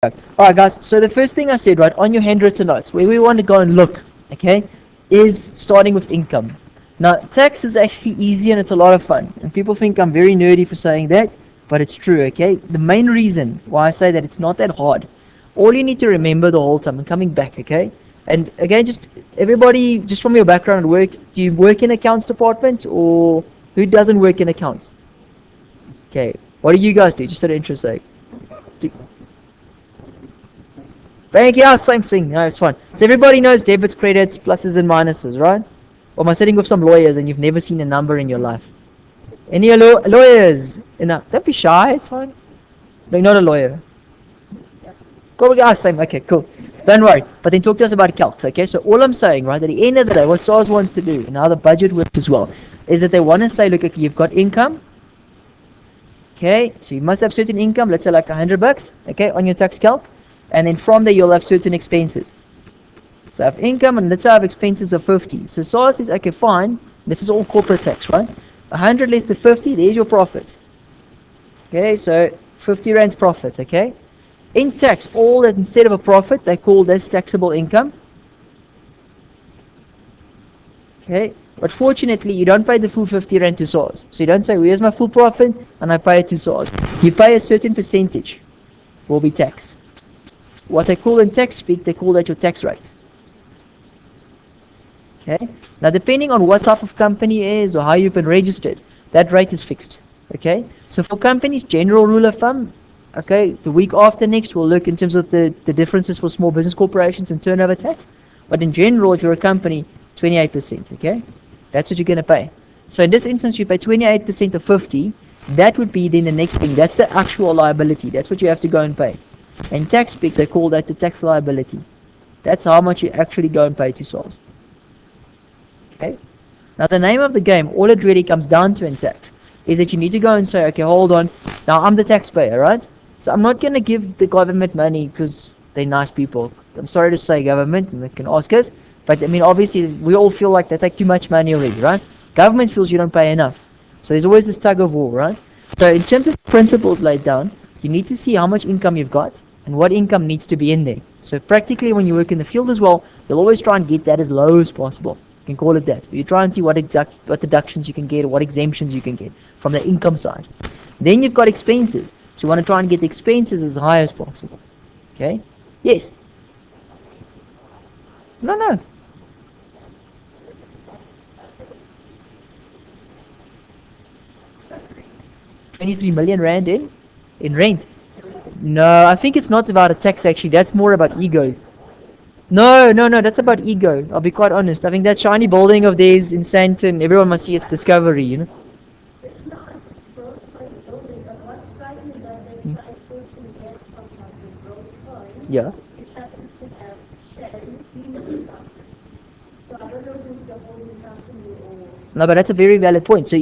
Alright guys, so the first thing I said, right, on your handwritten notes, where we want to go and look, okay, is starting with income. Now, tax is actually easy and it's a lot of fun. And people think I'm very nerdy for saying that, but it's true, okay? The main reason why I say that it's not that hard, all you need to remember the whole time, and coming back, okay? And again, just everybody, just from your background at work, do you work in accounts department or who doesn't work in accounts? Okay, what do you guys do, just out of interest sake? Bank, yeah, same thing. No, it's fine. So everybody knows debits, credits, pluses and minuses, right? Or am I sitting with some lawyers and you've never seen a number in your life? Any lawyers? No, don't be shy, it's fine. No, you're not a lawyer. Cool, yeah, same. Okay, cool. Don't worry. But then talk to us about calcs, okay? So all I'm saying, right, at the end of the day, what SARS wants to do, and how the budget works as well, is that they want to say, look, okay, you've got income. Okay, so you must have certain income, let's say like $100, okay, on your tax calc. And then from there you'll have certain expenses. So I have income and let's say I have expenses of 50. So SARS says, okay, fine, this is all corporate tax, right? 100 less the 50, there's your profit. Okay, so 50 rands profit, okay? In tax, all that instead of a profit, they call this taxable income. Okay, but fortunately you don't pay the full 50 rand to SARS. So you don't say, where's my full profit? And I pay it to SARS. You pay a certain percentage, will be tax. What they call in tax speak, they call that your tax rate. Okay. Now, depending on what type of company it is or how you've been registered, that rate is fixed. Okay. So for companies, general rule of thumb. Okay. The week after next, we'll look in terms of the differences for small business corporations and turnover tax. But in general, if you're a company, 28%. Okay. That's what you're going to pay. So in this instance, you pay 28% of 50. That would be then the next thing. That's the actual liability. That's what you have to go and pay. In tax speak, they call that the tax liability. That's how much you actually go and pay to SARS. Okay? Now the name of the game, all it really comes down to in tax, is that you need to go and say, okay, hold on, now I'm the taxpayer, right? So I'm not going to give the government money because they're nice people. I'm sorry to say government, and they can ask us, but I mean obviously we all feel like they take too much money already, right? Government feels you don't pay enough. So there's always this tug of war, right? So in terms of principles laid down, you need to see how much income you've got, and what income needs to be in there. So practically when you work in the field as well, you'll always try and get that as low as possible. You can call it that. But you try and see what deductions you can get or what exemptions you can get from the income side. Then you've got expenses. So you want to try and get the expenses as high as possible. Okay? Yes? No. 23 million rand in rent. No, I think it's not about a tax actually. That's more about ego. No, that's about ego. I'll be quite honest. I think that shiny building of theirs in Sandton, everyone must see its discovery, you know. It's not. It's both by the building, but what's striking about it is I personally get sometimes with growth coin. Yeah. It happens to have shares in the income. So I don't know who's the holding company or... No, but that's a very valid point. So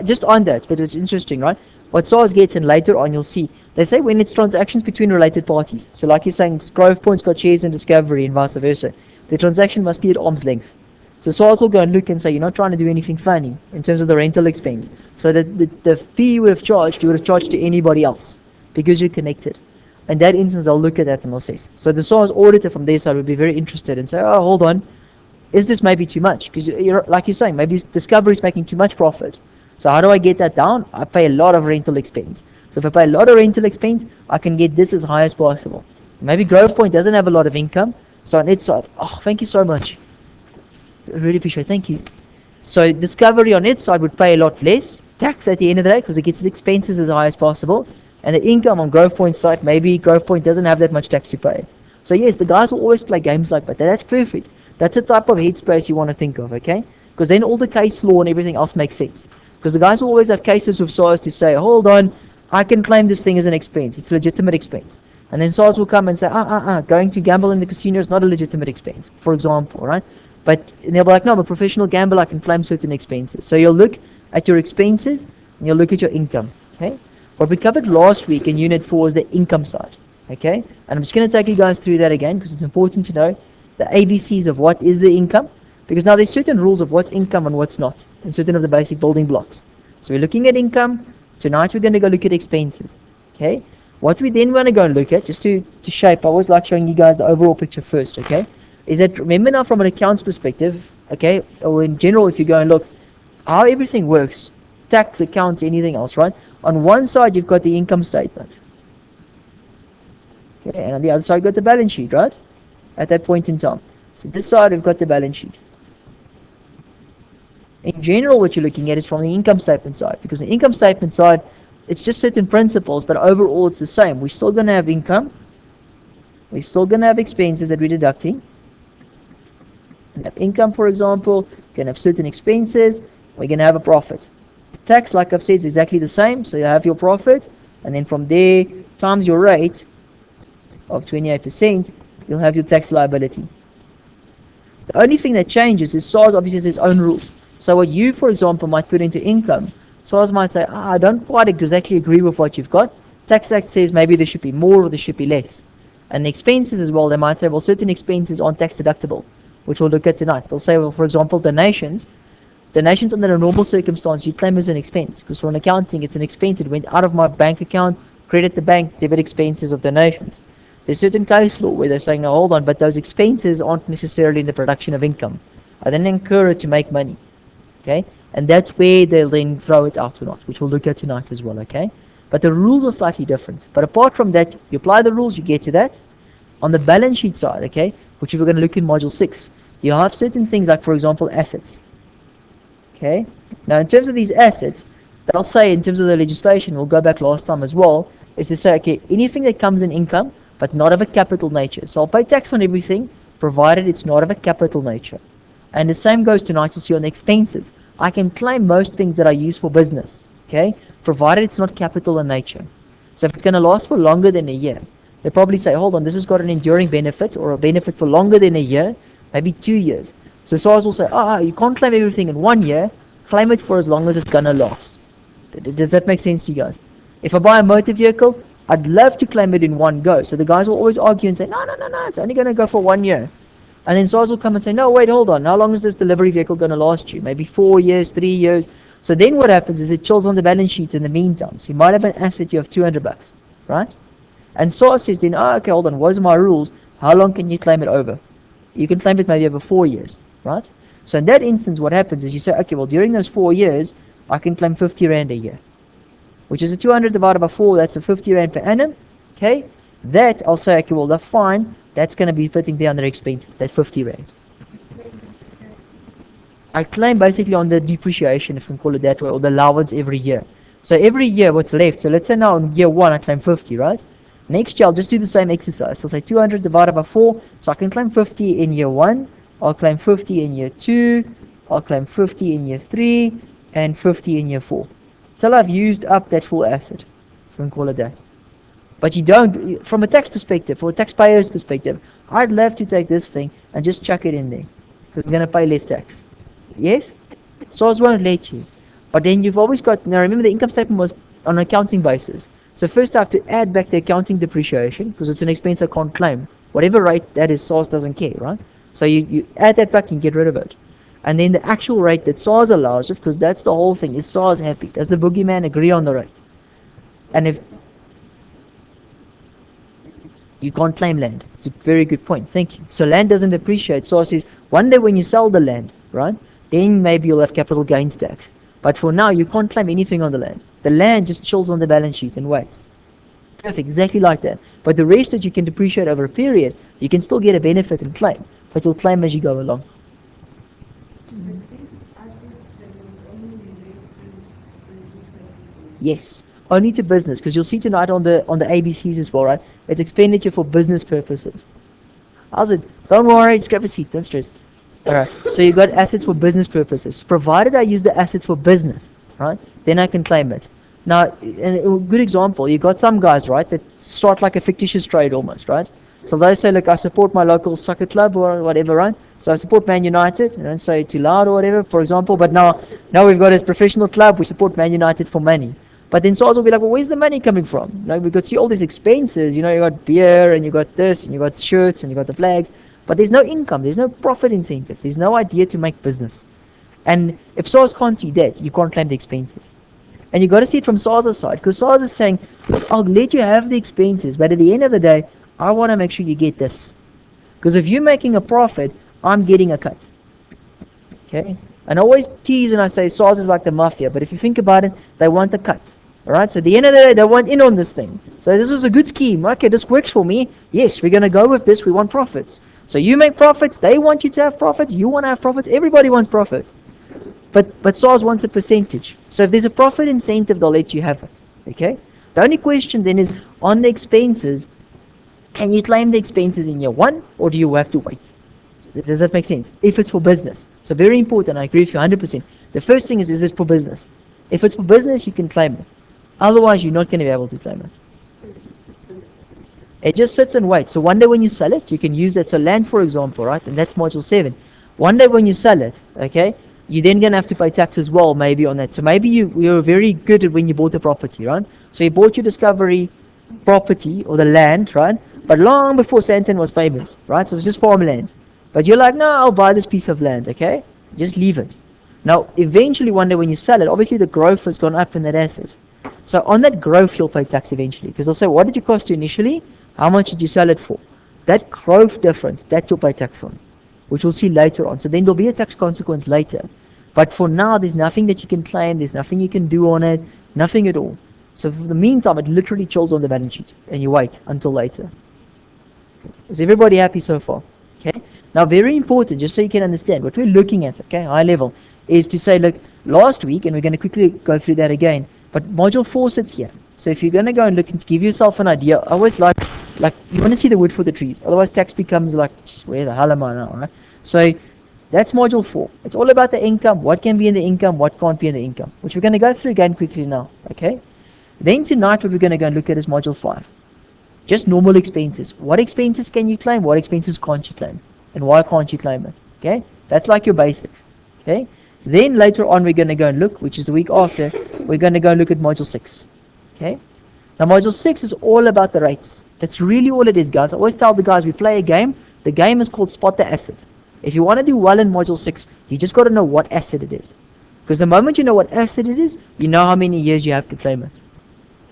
just on that, but it's interesting, right? What SARS gets, and later on you'll see, they say when it's transactions between related parties. So like you're saying, Grove Point's got shares in Discovery and vice versa. The transaction must be at arm's length. So SARS will go and look and say, you're not trying to do anything funny in terms of the rental expense. So that the fee you would have charged, you would have charged to anybody else because you're connected. In that instance, I'll look at that and I'll say. So the SARS auditor from their side would be very interested and say, oh, hold on, is this maybe too much? Because like you're saying, maybe Discovery is making too much profit. So how do I get that down? I pay a lot of rental expense. So if I pay a lot of rental expense, I can get this as high as possible. Maybe Grove Point doesn't have a lot of income. So on its side, oh, thank you so much. I really appreciate it. Thank you. So Discovery on its side would pay a lot less tax at the end of the day because it gets the expenses as high as possible. And the income on Grove Point's side, maybe Grove Point doesn't have that much tax to pay. So yes, the guys will always play games like that. That's perfect. That's the type of headspace you want to think of, okay? Because then all the case law and everything else makes sense. Because the guys will always have cases with SARS to say, hold on, I can claim this thing as an expense. It's a legitimate expense. And then SARS will come and say, going to gamble in the casino is not a legitimate expense, for example, right? But they'll be like, no, I'm a professional gambler, I can claim certain expenses. So you'll look at your expenses and you'll look at your income, okay? What we covered last week in Unit 4 is the income side, okay? And I'm just going to take you guys through that again because it's important to know the ABCs of what is the income. Because now there's certain rules of what's income and what's not, and certain of the basic building blocks. So we're looking at income. Tonight we're going to go look at expenses. Okay? What we then want to go and look at, just to shape, I always like showing you guys the overall picture first, okay? Is that, remember now from an accounts perspective, okay, or in general if you go and look, how everything works, tax, accounts, anything else, right? On one side you've got the income statement. Okay, and on the other side you've got the balance sheet, right? At that point in time. So this side we've got the balance sheet. In general what you're looking at is from the income statement side, because the income statement side, it's just certain principles, but overall it's the same. We're still going to have income, we're still going to have expenses that we're deducting. We have income, for example, we're going to have certain expenses, we're going to have a profit. The tax, like I've said, is exactly the same, so you have your profit, and then from there, times your rate of 28%, you'll have your tax liability. The only thing that changes is SARS obviously has its own rules. So what you, for example, might put into income, SARS might say, I don't quite exactly agree with what you've got. Tax Act says maybe there should be more or there should be less. And the expenses as well, they might say, well, certain expenses aren't tax deductible, which we'll look at tonight. They'll say, well, for example, donations under a normal circumstance, you claim as an expense, because for an accounting, it's an expense. It went out of my bank account, credit the bank, debit expenses of donations. There's certain case law where they're saying, no, hold on, but those expenses aren't necessarily in the production of income. I then incur it to make money. Okay? And that's where they'll then throw it out or not, which we'll look at tonight as well, okay? But the rules are slightly different. But apart from that, you apply the rules, you get to that. On the balance sheet side, okay, which we're going to look in Module 6, you have certain things like, for example, assets. Okay? Now, in terms of these assets, they'll say, in terms of the legislation, we'll go back last time as well, is to say, okay, anything that comes in income, but not of a capital nature. So I'll pay tax on everything, provided it's not of a capital nature. And the same goes tonight, you'll see on the expenses. I can claim most things that I use for business, okay, provided it's not capital in nature. So if it's going to last for longer than a year, they probably say, hold on, this has got an enduring benefit or a benefit for longer than a year, maybe 2 years. So SARS will say, you can't claim everything in 1 year, claim it for as long as it's going to last. Does that make sense to you guys? If I buy a motor vehicle, I'd love to claim it in one go. So the guys will always argue and say, no, it's only going to go for 1 year. And then SARS will come and say, no, wait, hold on. How long is this delivery vehicle going to last you? Maybe 4 years, 3 years. So then what happens is it chills on the balance sheet in the meantime. So you might have an asset, you have $200, right? And SARS says then, okay, hold on, what are my rules? How long can you claim it over? You can claim it maybe over 4 years, right? So in that instance, what happens is you say, okay, well, during those 4 years, I can claim 50 Rand a year, which is a 200 divided by 4, that's a 50 Rand per annum, okay? That, I'll say, okay, well, that's fine. That's going to be fitting there under expenses, that 50 Rand. I claim basically on the depreciation, if we can call it that way, or the allowance every year. So every year what's left, so let's say now in year 1 I claim 50, right? Next year I'll just do the same exercise. So say 200 divided by 4, so I can claim 50 in year 1, I'll claim 50 in year 2, I'll claim 50 in year 3, and 50 in year 4. Till I've used up that full asset, if we can call it that. But you don't, from a tax perspective, or a taxpayer's perspective, I'd love to take this thing and just chuck it in there, because I'm going to pay less tax. Yes? SARS won't let you. But then you've always got, now remember the income statement was on an accounting basis. So first I have to add back the accounting depreciation, because it's an expense I can't claim. Whatever rate that is, SARS doesn't care, right? So you add that back and get rid of it. And then the actual rate that SARS allows it, because that's the whole thing, is SARS happy? Does the boogeyman agree on the rate? And if you can't claim land. It's a very good point. Thank you. So land doesn't depreciate. SARS says, one day when you sell the land, right, then maybe you'll have capital gains tax. But for now, you can't claim anything on the land. The land just chills on the balance sheet and waits. Perfect, exactly like that. But the rest that you can depreciate over a period, you can still get a benefit and claim. But you'll claim as you go along. Yes, only to business, because you'll see tonight on the ABCs as well, right? It's expenditure for business purposes. How's it? Don't worry, just grab a seat, don't stress. Alright, so you got assets for business purposes. Provided I use the assets for business, right? Then I can claim it. Now, a good example, you got some guys, right, that start like a fictitious trade almost, right? So they say, look, I support my local soccer club or whatever, right? So I support Man United, I don't say it too loud or whatever, for example, but now we've got this professional club, we support Man United for money. But then SARS will be like, well, where's the money coming from? Like, we could see all these expenses, you got beer, and you got this, and you got shirts, and you got the flags, but there's no income, there's no profit incentive, there's no idea to make business. And if SARS can't see that, you can't claim the expenses. And you got to see it from SARS' side, because SARS is saying, look, I'll let you have the expenses, but at the end of the day, I want to make sure you get this. Because if you're making a profit, I'm getting a cut. Okay? And I always tease and I say SARS is like the mafia, but if you think about it, they want a cut. Alright? So at the end of the day, they want in on this thing. So this is a good scheme. Okay, this works for me. Yes, we're going to go with this. We want profits. So you make profits. They want you to have profits. You want to have profits. Everybody wants profits. But SARS wants a percentage. So if there's a profit incentive, they'll let you have it. Okay? The only question then is, on the expenses, can you claim the expenses in year one, or do you have to wait? Does that make sense? If it's for business. So very important, I agree with you 100%. The first thing is it for business? If it's for business, you can claim it. Otherwise, you're not going to be able to claim it. It just sits and waits. So one day when you sell it, you can use that. So land, for example, right? And that's module 7. One day when you sell it, okay, you're then going to have to pay tax as well, maybe on that. So maybe you were very good at when you bought the property, right? So you bought your discovery property or the land, right? But long before Santon was famous, right? So it was just farmland. But you're like, no, I'll buy this piece of land, okay? Just leave it. Now, eventually one day when you sell it, obviously the growth has gone up in that asset. So on that growth, you'll pay tax eventually. Because they'll say, what did it cost you initially? How much did you sell it for? That growth difference, that you'll pay tax on, which we'll see later on. So then there'll be a tax consequence later. But for now, there's nothing that you can claim. There's nothing you can do on it. Nothing at all. So for the meantime, it literally chills on the balance sheet. And you wait until later. Is everybody happy so far? Okay. Now, very important, just so you can understand, what we're looking at, okay, high level, is to say, look, last week, and we're going to quickly go through that again, but module 4 sits here. So if you're going to go and look and give yourself an idea, I always like, you want to see the wood for the trees. Otherwise, tax becomes like, just where the hell am I now, right? So that's module 4. It's all about the income, what can be in the income, what can't be in the income, which we're going to go through again quickly now, okay? Then tonight, what we're going to go and look at is module 5. Just normal expenses. What expenses can you claim? What expenses can't you claim? And why can't you claim it? Okay? That's like your basics. Okay? Then later on we're going to go and look, which is the week after, we're going to go and look at module 6. Okay? Now module 6 is all about the rates. That's really all it is, guys. I always tell the guys, we play a game. The game is called Spot the Asset. If you want to do well in module 6, you just got to know what asset it is. Because the moment you know what asset it is, you know how many years you have to claim it.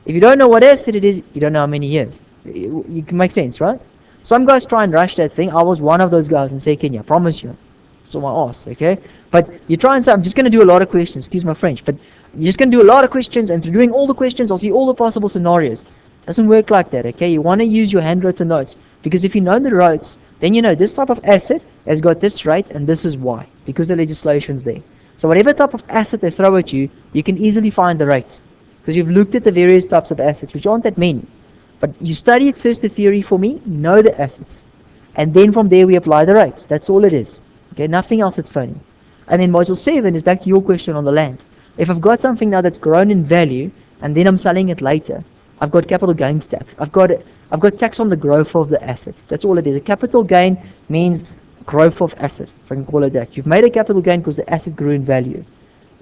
If you don't know what asset it is, you don't know how many years. You can make sense, right? Some guys try and rush that thing. I was one of those guys in second year, I promise you. It's on my ass, okay? But you try and say, I'm just going to do a lot of questions, excuse my French, but you're just going to do a lot of questions, and through doing all the questions, I'll see all the possible scenarios. It doesn't work like that, okay? You want to use your handwritten notes, because if you know the rates, then you know this type of asset has got this rate, and this is why, because the legislation's there. So whatever type of asset they throw at you, you can easily find the rate, because you've looked at the various types of assets, which aren't that many. But you study it first, the theory for me, you know the assets. And then from there we apply the rates. That's all it is. Okay, nothing else that's funny. And then module 7 is back to your question on the land. If I've got something now that's grown in value, and then I'm selling it later, I've got capital gains tax. I've got tax on the growth of the asset. That's all it is. A capital gain means growth of asset, if I can call it that. You've made a capital gain because the asset grew in value.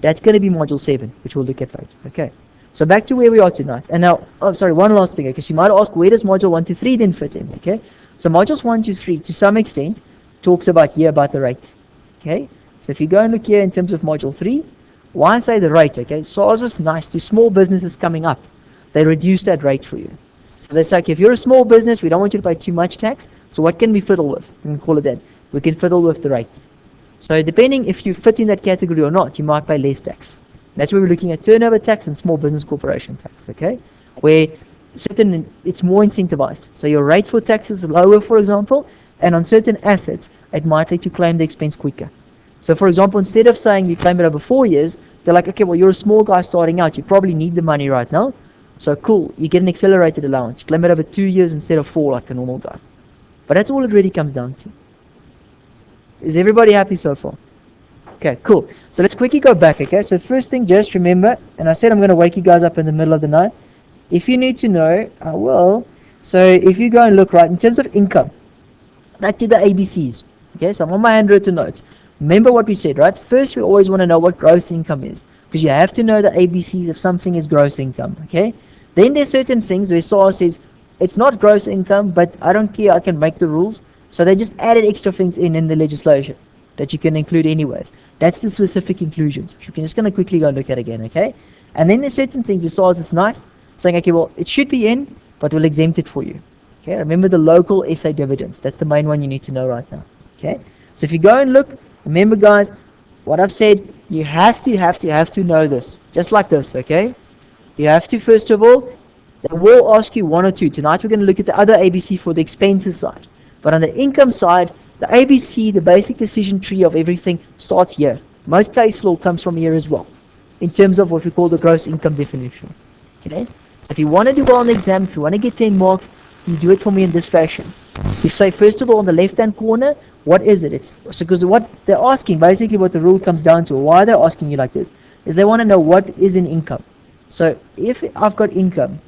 That's going to be module 7, which we'll look at later. Okay. So back to where we are tonight. And now, one last thing, because you might ask, where does module 1 to 3 then fit in? Okay, so modules 1 to 3, to some extent, talks about the rate. Okay, so if you go and look here in terms of module 3, why I say the rate? Okay, SARS was nice to small businesses coming up. They reduced that rate for you. So they say, okay, if you're a small business, we don't want you to pay too much tax. So what can we fiddle with? We can call it that. We can fiddle with the rate. So depending if you fit in that category or not, you might pay less tax. That's where we're looking at turnover tax and small business corporation tax, okay? Where it's more incentivized. So your rate for tax is lower, for example, and on certain assets, it might let you claim the expense quicker. So for example, instead of saying you claim it over 4 years, they're like, okay, well, you're a small guy starting out. You probably need the money right now. So cool, you get an accelerated allowance. You claim it over 2 years instead of 4 like a normal guy. But that's all it really comes down to. Is everybody happy so far? Okay, cool. So let's quickly go back, okay? So first thing, just remember, and I said I'm going to wake you guys up in the middle of the night. If you need to know, I will. So if you go and look, right, in terms of income, back to the ABCs, okay? So I'm on my handwritten notes. Remember what we said, right? First, we always want to know what gross income is, because you have to know the ABCs if something is gross income, okay? Then there's certain things where SARS says, it's not gross income, but I don't care, I can make the rules. So they just added extra things in the legislation that you can include anyways. That's the specific inclusions, which we're just going to quickly go look at again, okay? And then there's certain things besides it's nice, saying, okay, well, it should be in, but we'll exempt it for you. Okay, remember the local SA dividends. That's the main one you need to know right now. Okay, so if you go and look, remember guys, what I've said, you have to know this. Just like this, okay? You have to, first of all, they will ask you one or two. Tonight we're going to look at the other ABC for the expenses side. But on the income side, the ABC, the basic decision tree of everything, starts here. Most case law comes from here as well, in terms of what we call the gross income definition. Okay? So if you want to do well on the exam, if you want to get 10 marks, you do it for me in this fashion. You say, first of all, on the left-hand corner, what is it? It's because what they're asking, basically what the rule comes down to, why they're asking you like this, is they want to know what is an income. So if I've got income,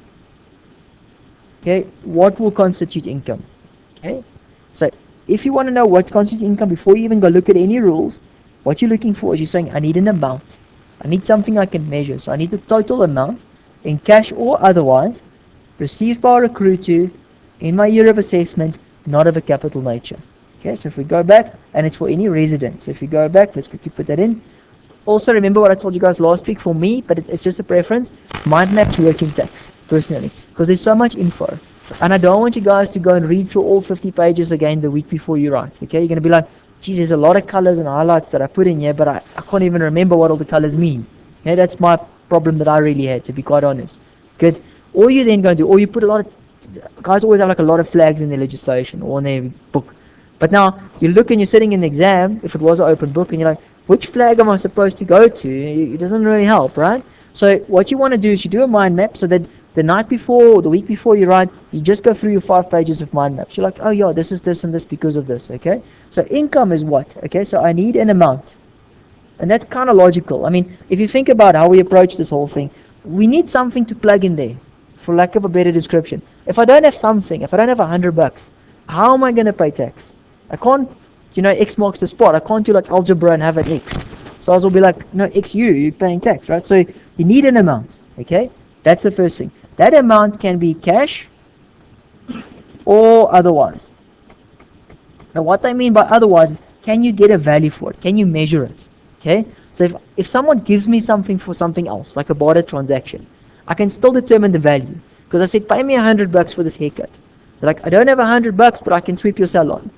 okay, what will constitute income? Okay, so if you want to know what constitutes income before you even go look at any rules, what you're looking for is you're saying, I need an amount. I need something I can measure. So I need the total amount in cash or otherwise, received by or accrued to in my year of assessment, not of a capital nature. Okay, so if we go back, and it's for any resident. So if we go back, let's quickly put that in. Also remember what I told you guys last week for me, but it's just a preference. Mind maps work in text, personally, because there's so much info. And I don't want you guys to go and read through all 50 pages again the week before you write. Okay, you're going to be like, geez, there's a lot of colors and highlights that I put in here, but I can't even remember what all the colors mean. Okay, that's my problem that I really had, to be quite honest. Good. All you then going to do, or you put a lot of, guys always have like a lot of flags in their legislation or in their book. But now you look and you're sitting in the exam, if it was an open book, and you're like, which flag am I supposed to go to? It doesn't really help, right? So what you want to do is you do a mind map so that the night before or the week before you write, you just go through your 5 pages of mind maps. You're like, oh yeah, this is this and this because of this, okay? So income is what? Okay, so I need an amount. And that's kind of logical. I mean, if you think about how we approach this whole thing, we need something to plug in there, for lack of a better description. If I don't have something, if I don't have $100, how am I going to pay tax? I can't, X marks the spot. I can't do like algebra and have an X. So I will be like, no, X you're paying tax, right? So you need an amount, okay? That's the first thing. That amount can be cash or otherwise. Now what I mean by otherwise is, can you get a value for it? Can you measure it? Okay? So if someone gives me something for something else, like a barter transaction, I can still determine the value. Because I said, pay me $100 for this haircut. They're like, I don't have $100, but I can sweep your salon.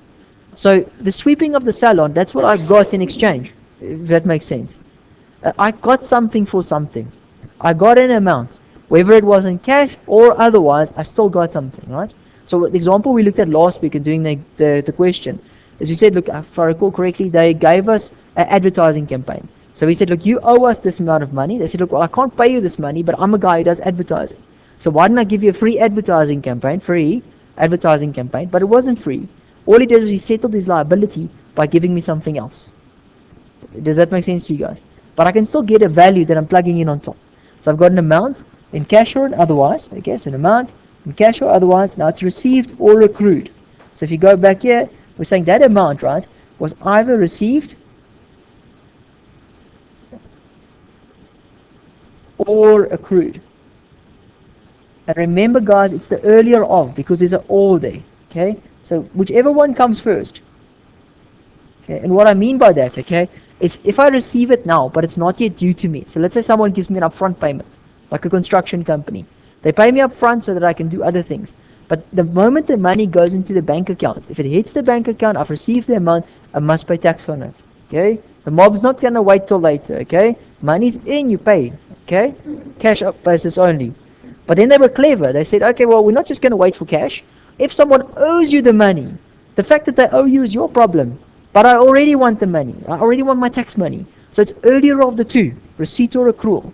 So the sweeping of the salon, that's what I got in exchange, if that makes sense. I got something for something. I got an amount. Whether it was in cash or otherwise, I still got something, right? So the example we looked at last week in doing the question is we said, look, if I recall correctly, they gave us an advertising campaign. So we said, look, you owe us this amount of money. They said, look, well, I can't pay you this money, but I'm a guy who does advertising. So why didn't I give you a free advertising campaign? But it wasn't free. All he did was he settled his liability by giving me something else. Does that make sense to you guys? But I can still get a value that I'm plugging in on top. So I've got an amount in cash or otherwise. Okay, so an amount in cash or otherwise. Now it's received or accrued. So if you go back here, we're saying that amount, right, was either received or accrued. And remember, guys, it's the earlier of, because there's an or there. Okay, so whichever one comes first. Okay, and what I mean by that, okay, is if I receive it now, but it's not yet due to me. So let's say someone gives me an upfront payment, like a construction company. They pay me upfront so that I can do other things. But the moment the money goes into the bank account, if it hits the bank account, I've received the amount, I must pay tax on it. Okay, the mob's not gonna wait till later. Okay, money's in, you pay. Okay, cash up basis only. But then they were clever. They said, okay, well, we're not just gonna wait for cash. If someone owes you the money, the fact that they owe you is your problem. But I already want the money. I already want my tax money. So it's earlier of the two, receipt or accrual.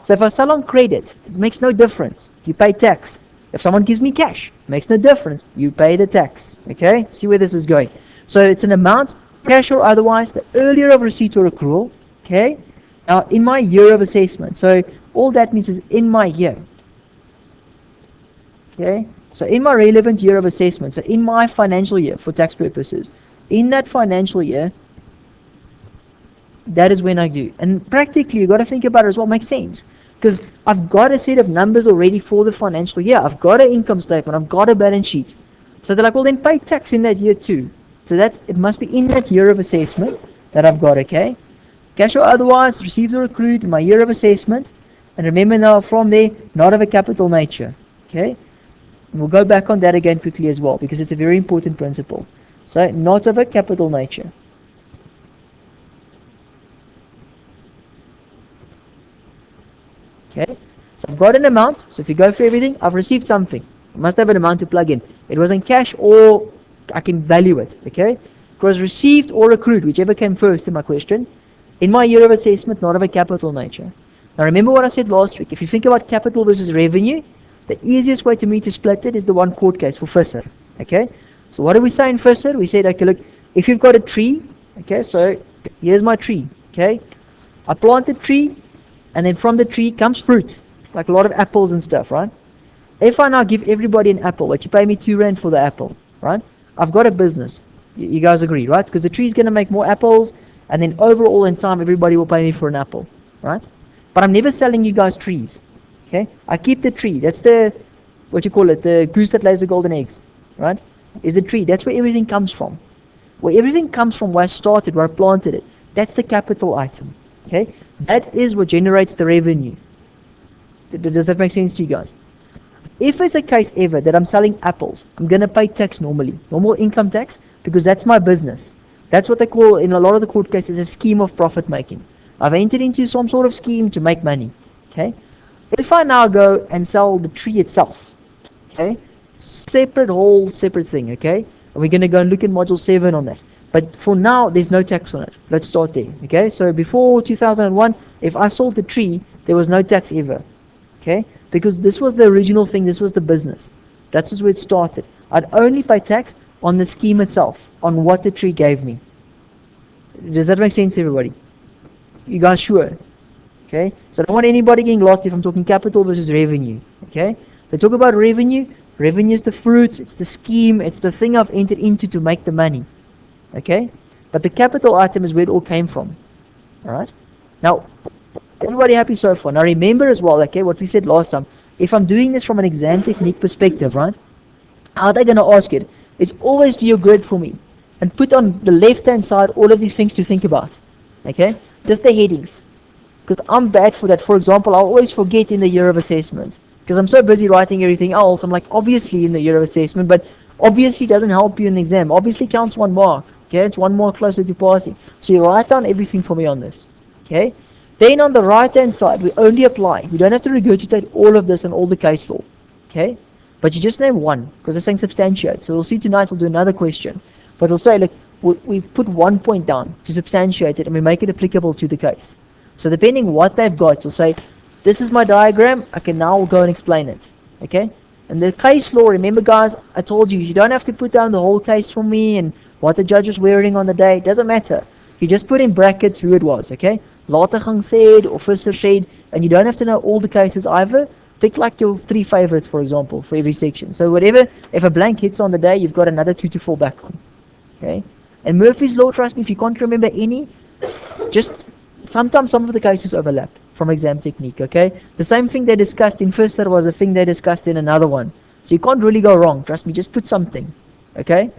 So if I sell on credit, it makes no difference. You pay tax. If someone gives me cash, it makes no difference. You pay the tax. Okay? See where this is going. So it's an amount, cash or otherwise, the earlier of receipt or accrual. Okay? Now, in my year of assessment. So all that means is in my year. Okay? So in my relevant year of assessment, so in my financial year for tax purposes, in that financial year, that is when I do. And practically, you've got to think about it as well. Makes sense. Because I've got a set of numbers already for the financial year. I've got an income statement. I've got a balance sheet. So they're like, well, then pay tax in that year too. So that it must be in that year of assessment that I've got, okay? Cash or otherwise, received or accrued in my year of assessment. And remember now, from there, not of a capital nature. Okay? And we'll go back on that again quickly as well, because it's a very important principle. So, not of a capital nature. Okay? So I've got an amount. So if you go for everything, I've received something. I must have an amount to plug in. It was in cash or I can value it. Okay? It was received or accrued, whichever came first in my question. In my year of assessment, not of a capital nature. Now remember what I said last week. If you think about capital versus revenue, the easiest way to me to split it is the one court case for FISR. Okay? So what do we say in FISR? We said, okay, look, if you've got a tree, okay, so here's my tree. Okay? I plant a tree, and then from the tree comes fruit, like a lot of apples and stuff, right? If I now give everybody an apple, but you pay me 2 rand for the apple, right? I've got a business. You guys agree, right? Because the tree's going to make more apples, and then overall in time, everybody will pay me for an apple, right? But I'm never selling you guys trees, okay? I keep the tree. That's the, what you call it, the goose that lays the golden eggs, right? Is the tree. That's where everything comes from. Where everything comes from, where I started, where I planted it. That's the capital item, okay? That is what generates the revenue. Does that make sense to you guys? If it's a case ever that I'm selling apples, I'm going to pay tax normally, normal income tax, because that's my business. That's what they call, in a lot of the court cases, a scheme of profit making. I've entered into some sort of scheme to make money. Okay? If I now go and sell the tree itself, okay, whole separate thing, okay? And we're going to go and look at module 7 on that. But for now, there's no tax on it. Let's start there, okay? So before 2001, if I sold the tree, there was no tax ever, okay? Because this was the original thing, this was the business. That's just where it started. I'd only pay tax on the scheme itself, on what the tree gave me. Does that make sense, everybody? You guys sure? Okay? So I don't want anybody getting lost if I'm talking capital versus revenue. Okay? They talk about revenue. Revenue is the fruits, it's the scheme, it's the thing I've entered into to make the money. Okay? But the capital item is where it all came from. Alright? Now, everybody happy so far? Now remember as well, okay, what we said last time. If I'm doing this from an exam technique perspective, right? How are they going to ask it? It's always do your grid for me. And put on the left-hand side all of these things to think about. Okay? Just the headings. Because I'm bad for that. For example, I'll always forget in the year of assessment. Because I'm so busy writing everything else. I'm like, obviously in the year of assessment, but obviously doesn't help you in the exam. Obviously counts 1 mark. Okay? It's 1 mark closer to passing. So you write down everything for me on this. Okay? Then on the right-hand side, we only apply. We don't have to regurgitate all of this and all the case law. Okay? But you just name one, because it's saying substantiate. So we'll see tonight, we'll do another question. But we'll say, look, we put 1 point down to substantiate it, and we make it applicable to the case. So depending what they've got, you'll say, this is my diagram, I can now go and explain it. Okay? And the case law, remember guys, I told you, you don't have to put down the whole case for me and what the judge was wearing on the day. It doesn't matter. You just put in brackets who it was, okay? Later gang said, or Visser said, and you don't have to know all the cases either. Pick like your 3 favorites, for example, for every section. So whatever, if a blank hits on the day, you've got another 2 to fall back on. Okay? And Murphy's Law, trust me, if you can't remember any, just sometimes some of the cases overlap from exam technique, okay? The same thing they discussed in Visser was a thing they discussed in another one. So you can't really go wrong, trust me, just put something, okay?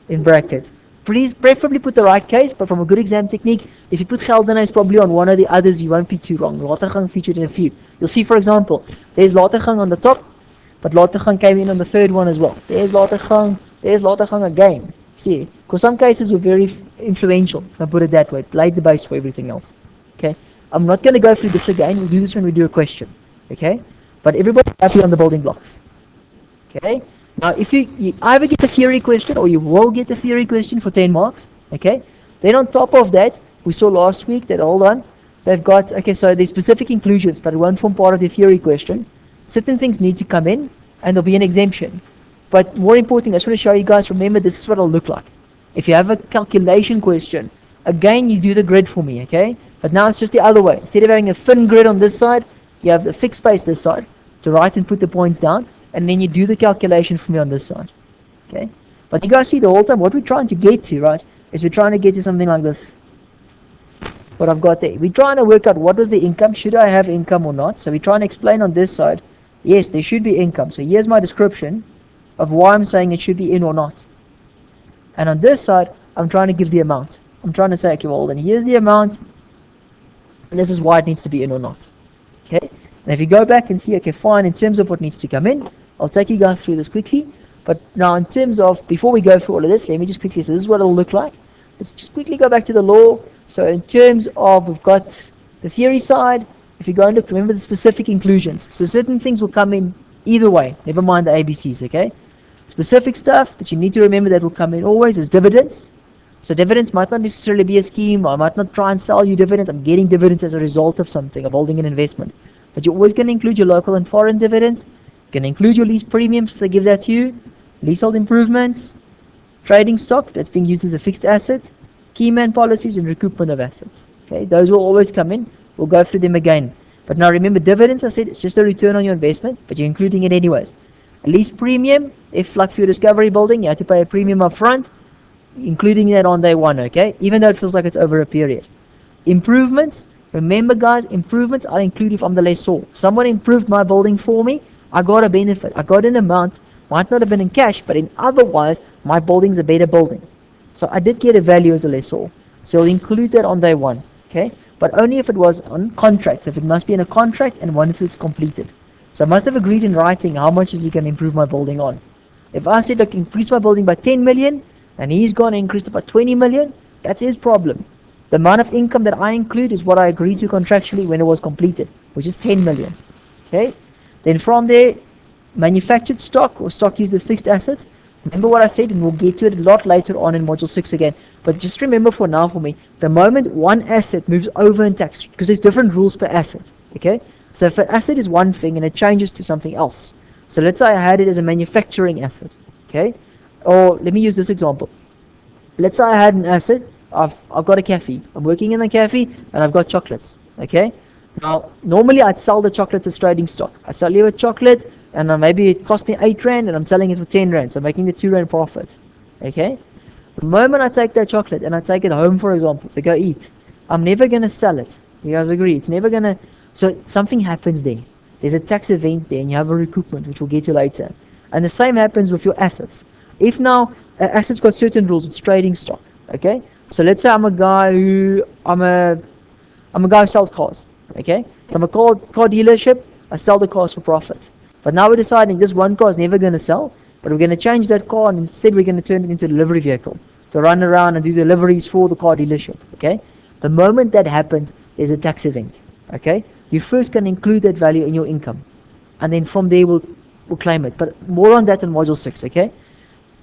In brackets. Please preferably put the right case, but from a good exam technique, if you put Geldenhuis probably on one or the others, you won't be too wrong. Latergang featured in a few. You'll see, for example, there's Latergang on the top, but Latergang came in on the 3rd one as well. There's Latergang again. See, because some cases were very influential, if I put it that way. It laid the base for everything else. Okay? I'm not going to go through this again. We'll do this when we do a question. Okay? But everybody's happy on the building blocks. Okay? Now, if you either get a theory question or you will get a theory question for 10 marks, okay? Then on top of that, we saw last week that, hold on, they've got, okay, so there's specific inclusions, but it won't form part of the theory question. Certain things need to come in, and there'll be an exemption. But more important, I just want to show you guys, remember, this is what it'll look like. If you have a calculation question, again, you do the grid for me, okay? But now it's just the other way. Instead of having a thin grid on this side, you have the fixed space this side to write and put the points down. And then you do the calculation for me on this side. Okay? But you guys see the whole time, what we're trying to get to, right, is we're trying to get to something like this. What I've got there. We're trying to work out what was the income, should I have income or not. So we're trying to explain on this side, yes, there should be income. So here's my description of why I'm saying it should be in or not. And on this side, I'm trying to give the amount. I'm trying to say, okay, well, then here's the amount, and this is why it needs to be in or not. Okay? And if you go back and see, okay, fine, in terms of what needs to come in, I'll take you guys through this quickly. But now in terms of, before we go through all of this, let me just quickly say, this is what it'll look like. Let's just quickly go back to the law. So in terms of, we've got the theory side. If you go and look, remember the specific inclusions. So certain things will come in either way, never mind the ABCs, okay? Specific stuff that you need to remember that will come in always is dividends. So dividends might not necessarily be a scheme. I might not try and sell you dividends. I'm getting dividends as a result of something, of holding an investment. But you're always going to include your local and foreign dividends. You're going to include your lease premiums if they give that to you, leasehold improvements, trading stock that's being used as a fixed asset, key man policies, and recoupment of assets. Okay, those will always come in. We'll go through them again. But now remember, dividends, I said, it's just a return on your investment, but you're including it anyways. A lease premium, if like for your discovery building, you have to pay a premium up front, including that on day one, okay? Even though it feels like it's over a period. Improvements, remember guys, improvements are included from the lessor. Someone improved my building for me, I got a benefit. I got an amount, might not have been in cash, but in otherwise, my building's a better building. So I did get a value as a lessor. So I'll include that on day one, okay? But only if it was on contract. So if it must be in a contract and once it's completed. So I must have agreed in writing how much is he going to improve my building on. If I said, look, increase my building by 10 million, and he's going to increase it by 20 million, that's his problem. The amount of income that I include is what I agreed to contractually when it was completed, which is 10 million. Okay? Then from there, manufactured stock or stock used as fixed assets. Remember what I said, and we'll get to it a lot later on in Module 6 again. But just remember for now for me, the moment one asset moves over in tax, because there's different rules per asset. Okay? So if an asset is one thing and it changes to something else. So let's say I had it as a manufacturing asset. Okay? Or let me use this example. Let's say I had an asset, I've got a cafe. I'm working in the cafe and I've got chocolates. Okay? Now, normally I'd sell the chocolates as trading stock. I sell you a chocolate and maybe it cost me 8 rand and I'm selling it for 10 rand. So I'm making the 2 rand profit. Okay? The moment I take that chocolate and I take it home, for example, to go eat, I'm never going to sell it. You guys agree? It's never going to... So something happens there. There's a tax event there and you have a recoupment, which we'll get to later. And the same happens with your assets. If now, assets got certain rules, it's trading stock. Okay? So let's say I'm a guy who sells cars. Okay? So I'm a car dealership, I sell the cars for profit. But now we're deciding this one car is never going to sell, but we're going to change that car and instead we're going to turn it into a delivery vehicle to run around and do deliveries for the car dealership. Okay? The moment that happens, there's a tax event. Okay? You first can include that value in your income. And then from there we'll claim it. But more on that in Module 6. Okay?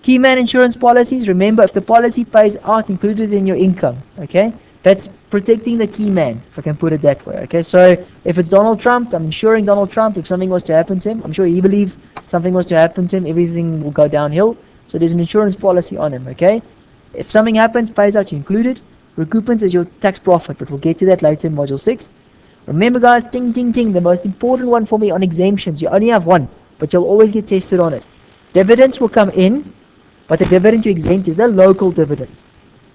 Key man insurance policies, remember if the policy pays out, include it in your income. Okay? That's protecting the key man, if I can put it that way. Okay? So if it's Donald Trump, I'm insuring Donald Trump. If something was to happen to him, I'm sure he believes something was to happen to him, everything will go downhill. So there's an insurance policy on him. Okay? If something happens, pays out, you include it. Recoupments is your tax profit, but we'll get to that later in Module 6. Remember guys, ting ting ting, the most important one for me on exemptions, you only have one, but you'll always get tested on it. Dividends will come in, but the dividend you exempt is the local dividend.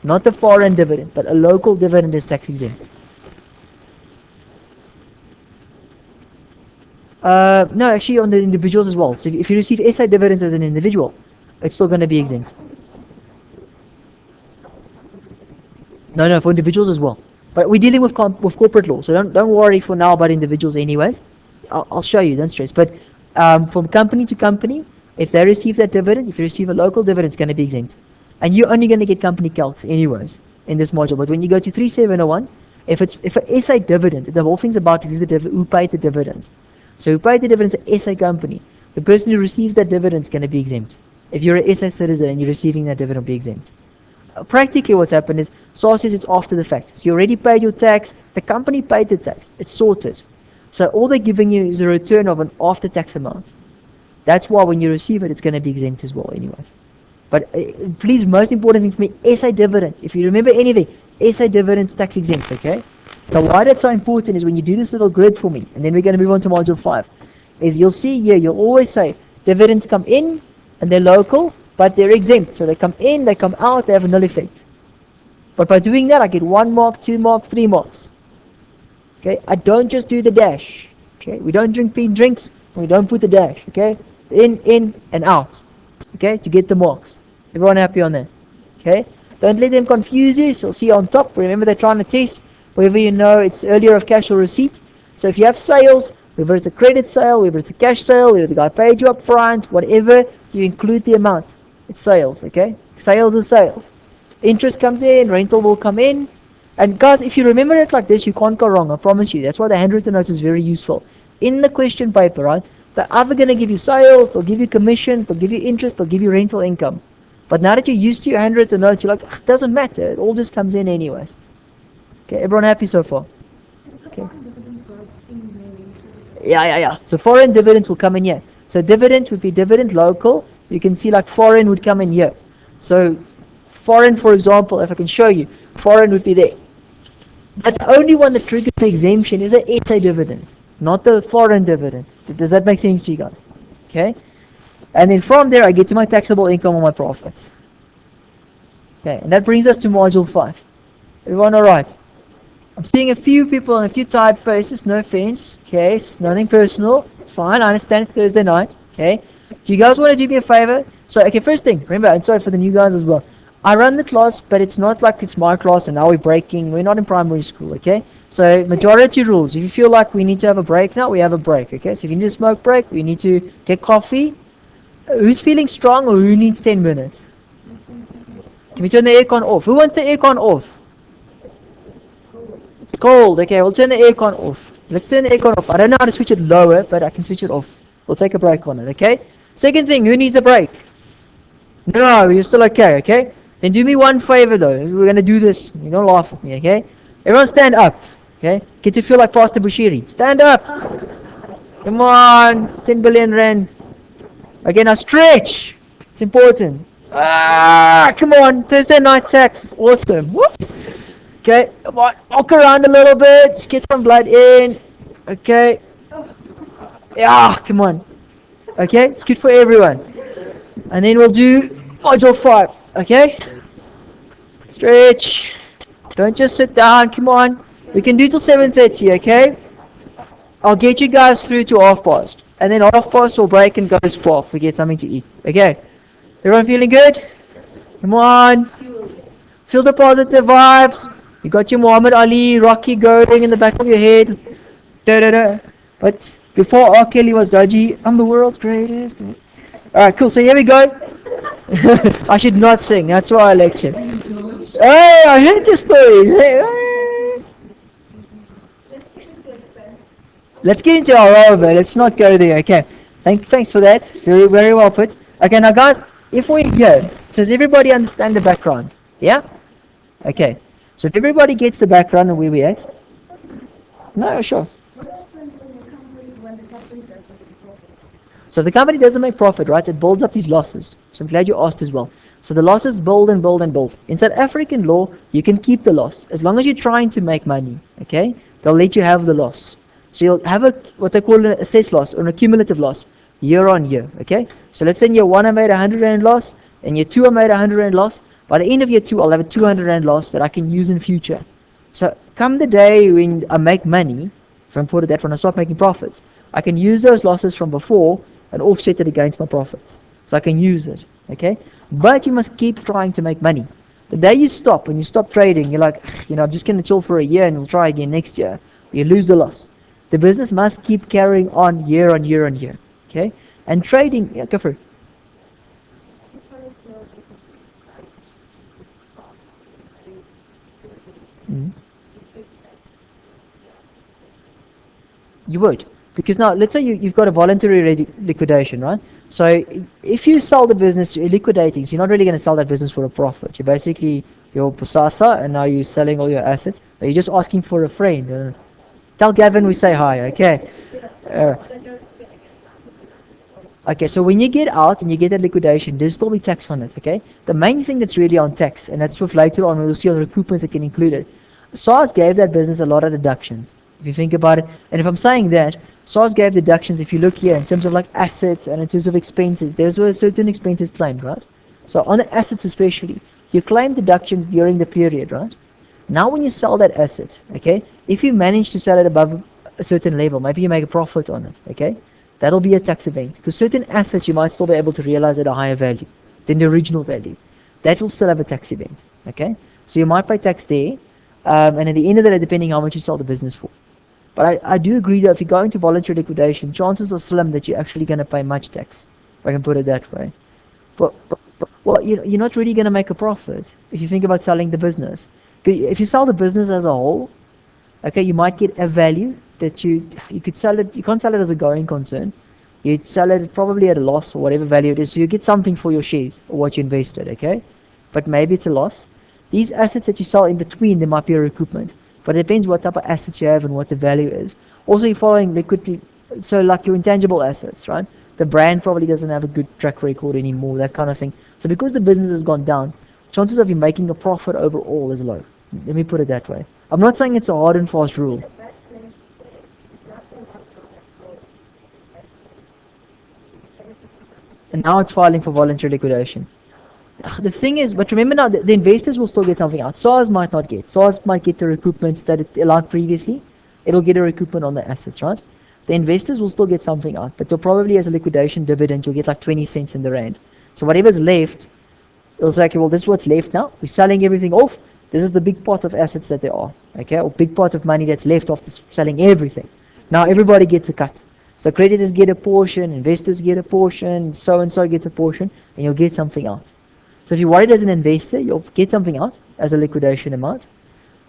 Not the foreign dividend, but a local dividend is tax exempt. No, actually on the individuals as well. So if you receive SA dividends as an individual, it's still going to be exempt. No, for individuals as well. But we're dealing with corporate law, so don't worry for now about individuals anyways. I'll show you, don't stress. But from company to company, if they receive that dividend, if you receive a local dividend, it's going to be exempt. And you're only going to get company calcs anyways in this module. But when you go to 3701, if an SA dividend, the whole thing's about who paid the dividend. So who paid the dividend is an SA company. The person who receives that dividend is going to be exempt. If you're an SA citizen and you're receiving that dividend, be exempt. Practically what's happened is, SARS says it's after the fact. So you already paid your tax, the company paid the tax, it's sorted. So all they're giving you is a return of an after-tax amount. That's why when you receive it, it's going to be exempt as well anyways. But please, most important thing for me, SA dividend. If you remember anything, SA dividend's tax exempt, okay? Now why that's so important is when you do this little grid for me, and then we're going to move on to Module 5, is you'll see here, you'll always say, dividends come in, and they're local, but they're exempt. So they come in, they come out, they have a null effect. But by doing that, I get 1 mark, 2 mark, 3 marks. Okay, I don't just do the dash. Okay, we don't drink pink drinks, we don't put the dash. Okay, in, and out. Okay, to get the marks. Everyone happy on that? Okay, don't let them confuse you. So you'll see on top, remember they're trying to test whether you know it's earlier of cash or receipt. So if you have sales, Whether it's a credit sale, whether it's a cash sale, whether the guy paid you up front, whatever, you include the amount. It's sales, okay? Sales is sales. Interest comes in, rental will come in. And guys, if you remember it like this, you can't go wrong, I promise you. That's why the handwritten notes is very useful. In the question paper, right, they're either going to give you sales, they'll give you commissions, they'll give you interest, they'll give you rental income. But now that you're used to your handwritten notes, you're like, it doesn't matter, it all just comes in anyways. Okay, everyone happy so far? Okay. Yeah. So foreign dividends will come in here. So dividend would be dividend local. You can see like foreign would come in here. So foreign, for example, if I can show you, foreign would be there. But the only one that triggers the exemption is the SA dividend, not the foreign dividend. Does that make sense to you guys? Okay. And then from there I get to my taxable income or my profits. Okay, and that brings us to module 5. Everyone alright? I'm seeing a few people and a few tired faces, no offense. Okay, it's nothing personal. It's fine, I understand it's Thursday night. Okay. Do you guys want to do me a favor? So, okay, first thing, remember, and sorry for the new guys as well. I run the class, but it's not like it's my class and now we're breaking. We're not in primary school, okay? So, majority rules. If you feel like we need to have a break now, we have a break, okay? So, if you need a smoke break, we need to get coffee. Who's feeling strong or who needs 10 minutes? Can we turn the aircon off? Who wants the aircon off? It's cold. Okay, we'll turn the aircon off. Let's turn the aircon off. I don't know how to switch it lower, but I can switch it off. We'll take a break on it, okay? Second thing, who needs a break? No, you're still okay, okay? Then do me one favor though. We're going to do this. You don't laugh at me, okay? Everyone stand up, okay? Get to feel like Pastor Bushiri. Stand up. Come on. 10 billion rand. Okay, now stretch. It's important. Come on. Thursday night tax. It's awesome. Woo. Okay, come on. Walk around a little bit. Just get some blood in. Okay. Yeah, come on. Okay, it's good for everyone. And then we'll do module 5. Okay? Stretch. Don't just sit down. Come on. We can do till 7:30, okay? I'll get you guys through to half past. And then half past we'll break and go to 12. We get something to eat. Okay? Everyone feeling good? Come on. Feel the positive vibes. You got your Muhammad Ali, Rocky going in the back of your head. Da-da-da. But before R. Kelly was dodgy, I'm the world's greatest. Alright, cool. So here we go. I should not sing. That's why I lecture. Hey, I heard your stories. Hey. Let's get into our over. Let's not go there. Okay. Thanks for that. Very, very well put. Okay, now guys, if we go, so does everybody understand the background? Yeah? Okay. So if everybody gets the background and where we at? No, sure. So if the company doesn't make profit, right, it builds up these losses. So I'm glad you asked as well. So the losses build and build and build. In South African law, you can keep the loss as long as you're trying to make money. Okay, they'll let you have the loss. So you'll have what they call an assessed loss or an accumulative loss year on year. Okay, so let's say in year 1 I made 100 rand loss, and year 2 I made 100 rand loss. By the end of year 2, I'll have a 200 rand loss that I can use in future. So come the day when I make money, if I put it that when I start making profits, I can use those losses from before and offset it against my profits. So I can use it, okay? But you must keep trying to make money. The day you stop, when you stop trading, you're like, I'm just going to chill for a year and we'll try again next year. You lose the loss. The business must keep carrying on year on year on year, okay? And trading, yeah, go for it. You would. Because now, let's say you've got a voluntary liquidation, right? So if you sell the business, you're liquidating, so you're not really going to sell that business for a profit. You're basically your posasa, and now you're selling all your assets. But you're just asking for a friend. Tell Gavin we say hi, okay? Okay, so when you get out and you get that liquidation, there'll still be tax on it, okay? The main thing that's really on tax, and that's with later on, we'll see on the recoupments that can include it. SARS gave that business a lot of deductions, if you think about it. And if I'm saying that, SARS gave deductions, if you look here, in terms of like assets and in terms of expenses, there's were certain expenses claimed, right? So on the assets especially, you claim deductions during the period, right? Now when you sell that asset, okay, if you manage to sell it above a certain level, maybe you make a profit on it, okay, that'll be a tax event. Because certain assets you might still be able to realize at a higher value than the original value. That will still have a tax event, okay? So you might pay tax there, and at the end of the day, depending how much you sell the business for. But I do agree that if you go into voluntary liquidation, chances are slim that you're actually going to pay much tax. If I can put it that way. But well, you're not really going to make a profit if you think about selling the business. If you sell the business as a whole, okay, you might get a value that you could sell it. You can't sell it as a going concern. You'd sell it probably at a loss or whatever value it is. So you get something for your shares or what you invested, okay? But maybe it's a loss. These assets that you sell in between, there might be a recoupment. But it depends what type of assets you have and what the value is. Also, you're following liquidity, so like your intangible assets, right? The brand probably doesn't have a good track record anymore, that kind of thing. So because the business has gone down, chances of you making a profit overall is low. Let me put it that way. I'm not saying it's a hard and fast rule. And now it's filing for voluntary liquidation. The thing is, but remember now, the investors will still get something out. SARS might not get. SARS might get the recoupments that it allowed previously. It'll get a recoupment on the assets, right? The investors will still get something out, but they'll probably, as a liquidation dividend, you'll get like 20 cents in the rand. So whatever's left, it'll say, okay, well, this is what's left now. We're selling everything off. This is the big pot of assets that there are, okay? Or big pot of money that's left after selling everything. Now everybody gets a cut. So creditors get a portion, investors get a portion, so-and-so gets a portion, and you'll get something out. So if you're worried as an investor, you'll get something out as a liquidation amount.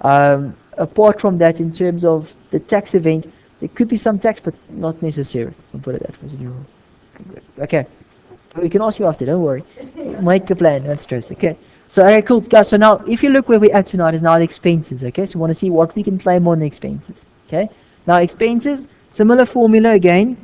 Apart from that, in terms of the tax event, there could be some tax, but not necessary. I'll put it that way. Okay. We can ask you after, don't worry. Make a plan, don't stress, okay? So, okay, cool, guys. So now, if you look where we're at tonight, is now the expenses, okay? So we want to see what we can claim on the expenses, okay? Now, expenses, similar formula again.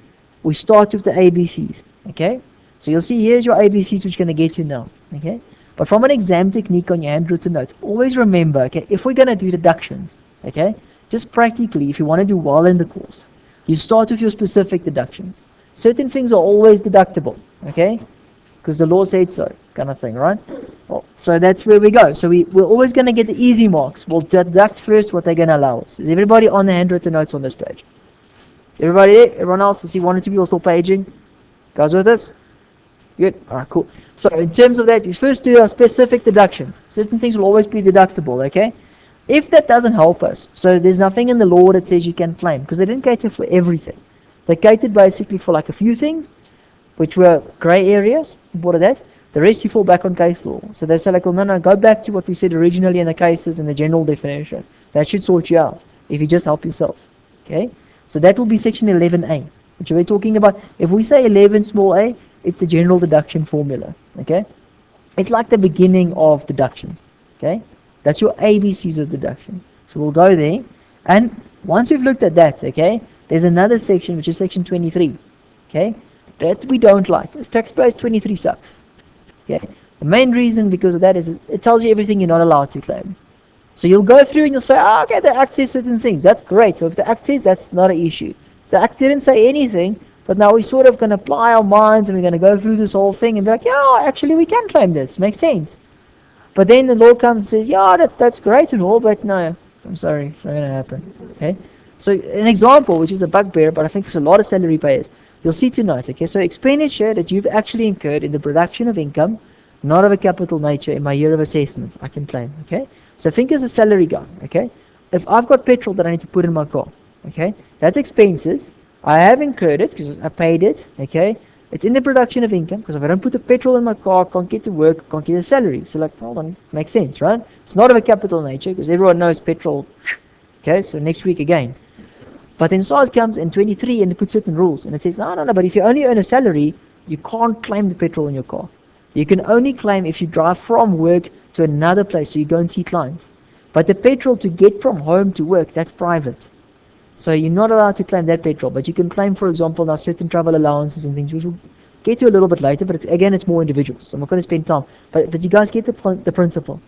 We start with the ABCs, okay? So you'll see here's your ABCs, which you're going to get to now, okay? But from an exam technique on your handwritten notes, always remember, okay, if we're going to do deductions, okay, just practically, if you want to do well in the course, you start with your specific deductions. Certain things are always deductible, okay, because the law said so, kind of thing, right? Well, so that's where we go. So we're always going to get the easy marks. We'll deduct first what they're going to allow us. Is everybody on the handwritten notes on this page? Everybody there? Everyone else? I see one or two people still paging. Guys with us? Good. Alright, cool. So in terms of that, you first do our specific deductions. Certain things will always be deductible, okay? If that doesn't help us, so there's nothing in the law that says you can claim, because they didn't cater for everything. They catered basically for like a few things, which were grey areas, what are that? The rest you fall back on case law. So they say like, well, no, go back to what we said originally in the cases and the general definition. That should sort you out, if you just help yourself, okay? So that will be section 11A, which we're talking about. If we say 11 small a, it's the general deduction formula, okay? It's like the beginning of deductions, okay? That's your ABCs of deductions. So we'll go there, and once we've looked at that, okay, there's another section, which is section 23, okay? That we don't like. This tax place 23 sucks, okay? The main reason because of that is it tells you everything you're not allowed to claim. So you'll go through and you'll say, oh, okay, the Act says certain things. That's great. So if the Act says, that's not an issue. The Act didn't say anything, but now we're sort of going to apply our minds and we're going to go through this whole thing and be like, yeah, actually we can claim this. Makes sense. But then the law comes and says, yeah, that's great and all, but no, I'm sorry, it's not going to happen. Okay? So an example, which is a bugbear, but I think it's a lot of salary payers, you'll see tonight, okay? So expenditure that you've actually incurred in the production of income, not of a capital nature, in my year of assessment, I can claim, okay? So think as a salary guy, okay? If I've got petrol that I need to put in my car, okay? That's expenses. I have incurred it because I paid it, okay? It's in the production of income, because if I don't put the petrol in my car, I can't get to work, I can't get a salary. So like, hold on, makes sense, right? It's not of a capital nature, because everyone knows petrol, okay? So next week again. But then SARS comes in 23 and it puts certain rules, and it says, no, but if you only earn a salary, you can't claim the petrol in your car. You can only claim if you drive from work to another place, so you go and see clients. But the petrol to get from home to work, that's private. So you're not allowed to claim that petrol, but you can claim, for example, now certain travel allowances and things, which we'll get to a little bit later, but again, it's more individuals, so I'm not going to spend time. But you guys get the principle,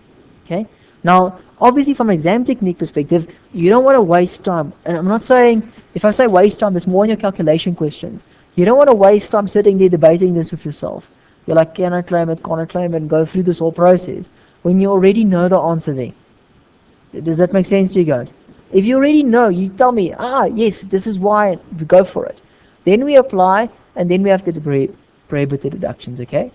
okay? Now, obviously, from an exam technique perspective, you don't want to waste time. And I'm not saying, if I say waste time, there's more in your calculation questions. You don't want to waste time sitting there debating this with yourself. You're like, can I claim it, can't I claim it, and go through this whole process, when you already know the answer there. Does that make sense to you guys? If you already know, you tell me, yes, this is why, we go for it. Then we apply, and then we have to prohibit the deductions, okay?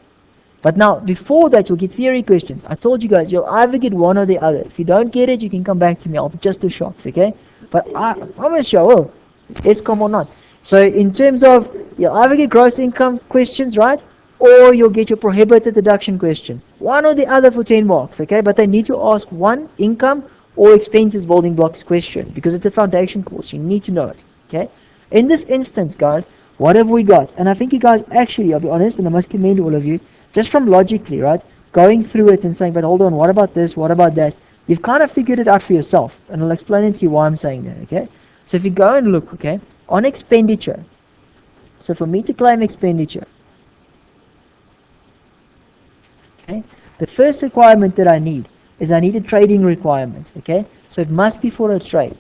But now, before that, you'll get theory questions. I told you guys, you'll either get one or the other. If you don't get it, you can come back to me. I'll be just as shocked, okay? But I promise you, I will. Escom or not. So in terms of, you'll either get gross income questions, right? Or you'll get your prohibited deduction question. One or the other for 10 marks, okay? But they need to ask one income or expenses building blocks question because it's a foundation course. You need to know it, okay? In this instance, guys, what have we got? And I think you guys actually, I'll be honest, and I must commend all of you, just from logically, right? Going through it and saying, but hold on, what about this? What about that? You've kind of figured it out for yourself. And I'll explain it to you why I'm saying that, okay? So if you go and look, okay, on expenditure. So for me to claim expenditure, okay, the first requirement that I need is I need a trading requirement, okay? So it must be for a trade.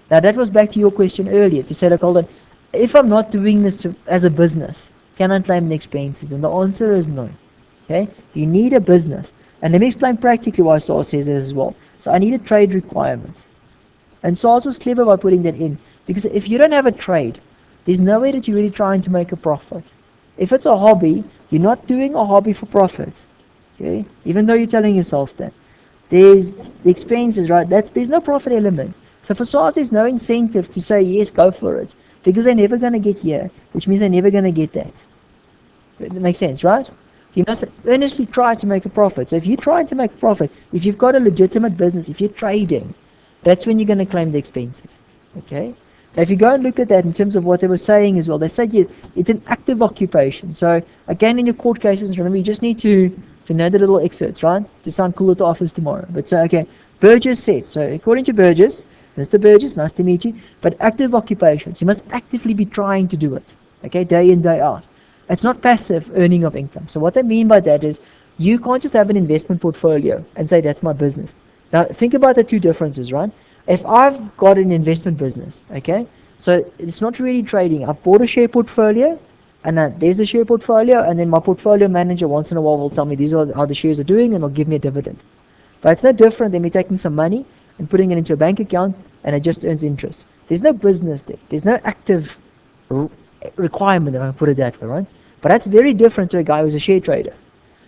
Now that was back to your question earlier to say, like, hold on, if I'm not doing this as a business, can I claim the expenses? And the answer is no, okay? You need a business. And let me explain practically why SARS says it as well. So I need a trade requirement. And SARS was clever by putting that in. Because if you don't have a trade, there's no way that you're really trying to make a profit. If it's a hobby, you're not doing a hobby for profit. Okay? Even though you're telling yourself that. There's the expenses, right? There's no profit element. So for SARS, there's no incentive to say, yes, go for it. Because they're never going to get here, which means they're never going to get that. That makes sense, right? You must earnestly try to make a profit. So if you're trying to make a profit, if you've got a legitimate business, if you're trading, that's when you're going to claim the expenses. Okay? Now if you go and look at that in terms of what they were saying as well, they said it's an active occupation. So again, in your court cases, remember, you just need to know the little excerpts, right? To sound cool at the office tomorrow. But so, okay, Burgess said, so according to Burgess, Mr. Burgess, nice to meet you, but active occupations, you must actively be trying to do it, okay, day in, day out. It's not passive earning of income. So what I mean by that is you can't just have an investment portfolio and say that's my business. Now think about the two differences, right? If I've got an investment business, okay, so it's not really trading. I've bought a share portfolio, and there's a share portfolio, and then my portfolio manager once in a while will tell me these are how the shares are doing, and will give me a dividend. But it's no different than me taking some money and putting it into a bank account, and it just earns interest. There's no business there. There's no active requirement, if I can put it that way, right? But that's very different to a guy who's a share trader.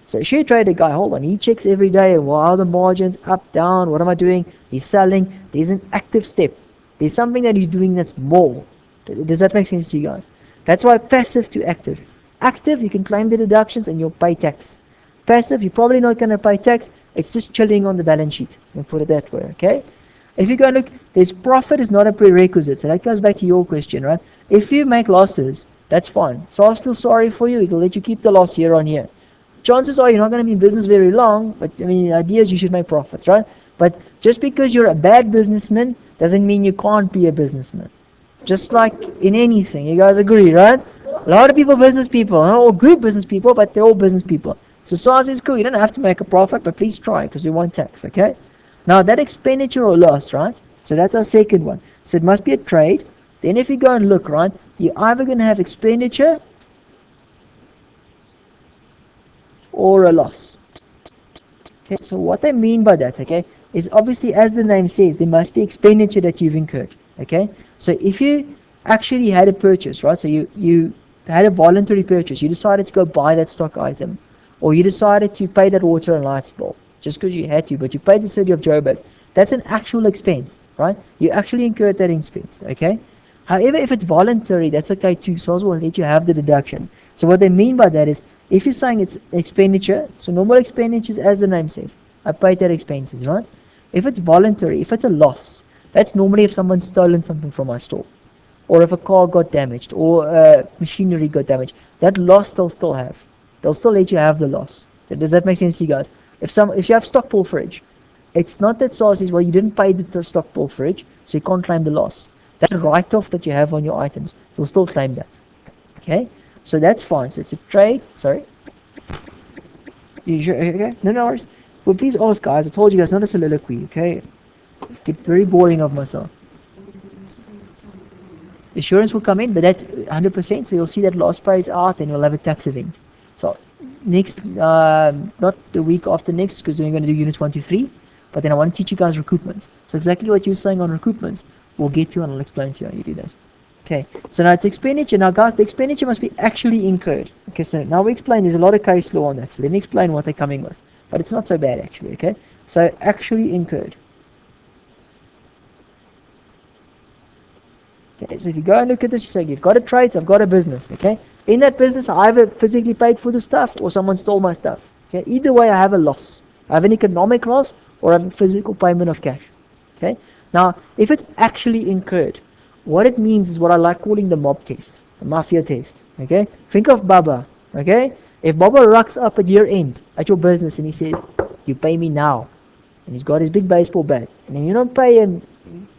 So a share trader guy, hold on, he checks every day, well, how are the margins, up, down, what am I doing? He's selling. There's an active step. There's something that he's doing that's more. Does that make sense to you guys? That's why passive to active. Active, you can claim the deductions and you'll pay tax. Passive, you're probably not going to pay tax. It's just chilling on the balance sheet. We'll put it that way, okay? If you go and look, there's profit is not a prerequisite. So that goes back to your question, right? If you make losses, that's fine. So I feel sorry for you. It'll let you keep the loss year on year. Chances are you're not going to be in business very long, but I mean, the idea is you should make profits, right? But just because you're a bad businessman doesn't mean you can't be a businessman. Just like in anything, you guys agree, right? A lot of people, business people, not all good business people, but they're all business people. So SARS is cool. You don't have to make a profit, but please try because we want tax, okay? Now that expenditure or loss, right? So that's our second one. So it must be a trade. Then if you go and look, right, you're either going to have expenditure or a loss. Okay, so what I mean by that, okay, is obviously as the name says, there must be expenditure that you've incurred, okay? So if you actually had a purchase, right, so you had a voluntary purchase, you decided to go buy that stock item, or you decided to pay that water and lights bill, just because you had to, but you paid the city of Joburg, that's an actual expense, right? You actually incurred that expense, okay? However, if it's voluntary, that's okay too, so will let you have the deduction. So what they mean by that is, if you're saying it's expenditure, so normal expenditures as the name says, I paid that expenses, right? If it's voluntary, if it's a loss, that's normally if someone's stolen something from my store, or if a car got damaged, or machinery got damaged, that loss they'll still have. They'll still let you have the loss. Does that make sense to you guys? If you have stock pilferage, it's not that SARS says, well, you didn't pay the stock pilferage, so you can't claim the loss. That's a write-off that you have on your items. They'll still claim that. Okay? So that's fine. So it's a trade. Sorry? You sure? Okay? No worries. Well, please ask, guys. I told you guys, not a soliloquy. Okay? Get very boring of myself. Insurance will come in, but that's 100%. So you'll see that loss pays out, and you'll have a tax event. So next, not the week after next, because we're going to do units 1 to 3. But then I want to teach you guys recoupments. So exactly what you're saying on recoupments, we'll get to and I'll explain to you how you do that. Okay, so now it's expenditure. Now guys, the expenditure must be actually incurred. Okay, so now we explain, there's a lot of case law on that. So let me explain what they're coming with. But it's not so bad actually, okay? So actually incurred. Okay, so if you go and look at this, you say, you've got a trade, I've got a business, okay? In that business, I either physically paid for the stuff or someone stole my stuff. Okay, either way, I have a loss. I have an economic loss or I have a physical payment of cash. Okay, now if it's actually incurred, what it means is what I like calling the mob test, the mafia test. Okay, think of Baba. Okay, if Baba rocks up at year end at your business and he says, "You pay me now," and he's got his big baseball bat, and then you don't pay him,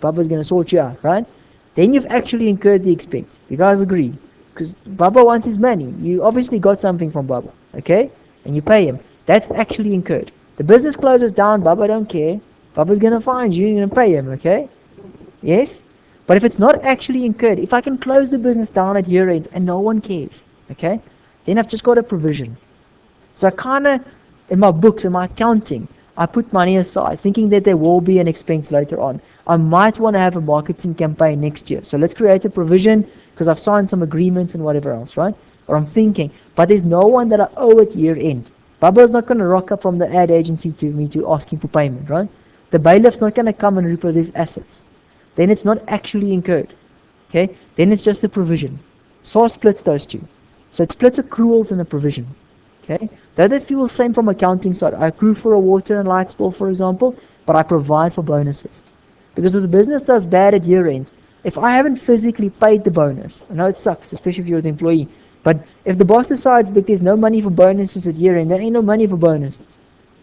Baba's gonna sort you out, right? Then you've actually incurred the expense. You guys agree? Because Baba wants his money. You obviously got something from Baba, okay? And you pay him. That's actually incurred. The business closes down, Baba don't care. Baba's gonna find you, you're gonna pay him, okay? Yes? But if it's not actually incurred, if I can close the business down at year end and no one cares, okay? Then I've just got a provision. So I kinda, in my books, in my accounting, I put money aside, thinking that there will be an expense later on. I might want to have a marketing campaign next year. So let's create a provision because I've signed some agreements and whatever else, right? Or I'm thinking, but there's no one that I owe at year end. Baba's not going to rock up from the ad agency to me to asking for payment, right? The bailiff's not going to come and repossess assets. Then it's not actually incurred. Okay? Then it's just a provision. SARS splits those two. So it splits accruals and a provision. Okay? Though they feel the same from accounting side. I accrue for a water and light bill, for example, but I provide for bonuses. Because if the business does bad at year end, if I haven't physically paid the bonus, I know it sucks, especially if you're the employee, but if the boss decides that there's no money for bonuses at year end, there ain't no money for bonuses.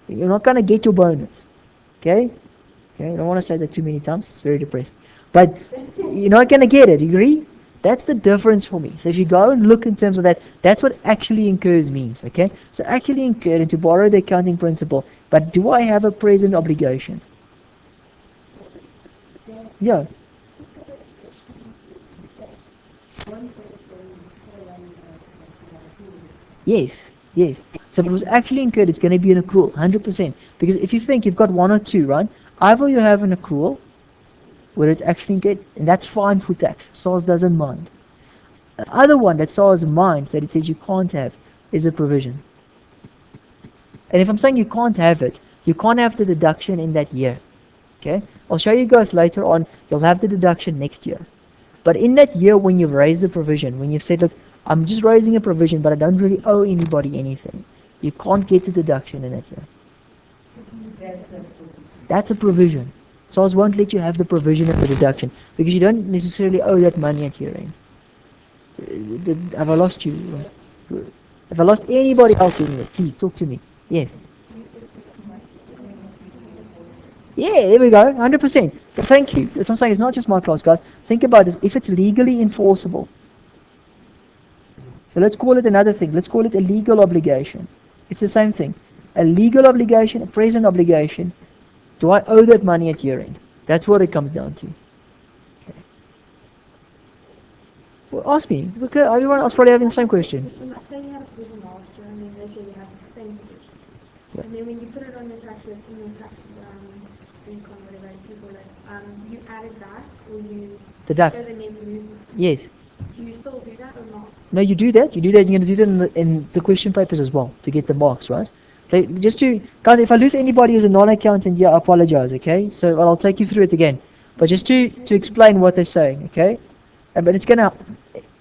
You're not going to get your bonus. Okay? Okay? I don't want to say that too many times. It's very depressing. But you're not going to get it. You agree? That's the difference for me. So if you go and look in terms of that, that's what actually incurs means. Okay? So actually incurred, and to borrow the accounting principle, but do I have a present obligation? Yeah. Yes, yes. So if it was actually incurred, it's going to be an accrual, 100%. Because if you think you've got one or two, right? Either you have an accrual, where it's actually incurred, and that's fine for tax. SARS doesn't mind. The other one that SARS minds, that it says you can't have, is a provision. And if I'm saying you can't have it, you can't have the deduction in that year. Okay? I'll show you guys later on, you'll have the deduction next year. But in that year when you've raised the provision, when you've said, look, I'm just raising a provision, but I don't really owe anybody anything, you can't get the deduction in that year. That's a provision. SARS won't let you have the provision of the deduction because you don't necessarily owe that money at year end. Have I lost you? Have I lost anybody else in here? Please talk to me. Yes. Yeah, there we go, 100%. But thank you. That's what I'm saying. It's not just my class, guys. Think about this. If it's legally enforceable, so let's call it another thing. Let's call it a legal obligation. It's the same thing. A legal obligation, a present obligation. Do I owe that money at year end? That's what it comes down to. Okay. Well, ask me. Look, everyone else probably having the same question. Say you had a provision last year, and then this year you have the same provision. Yeah. And then when you put it on your tax, in your tax income, whatever people like, you added that, or you Deduct. show the net movement. Yes. Do you still do that or not? No, you do that. You do that. You're going to do that in the question papers as well to get the marks, right? Like, just to, guys, if I lose anybody who's a non-accountant, yeah, I apologize, okay? So I'll take you through it again. But just to explain what they're saying, okay? But it's going to,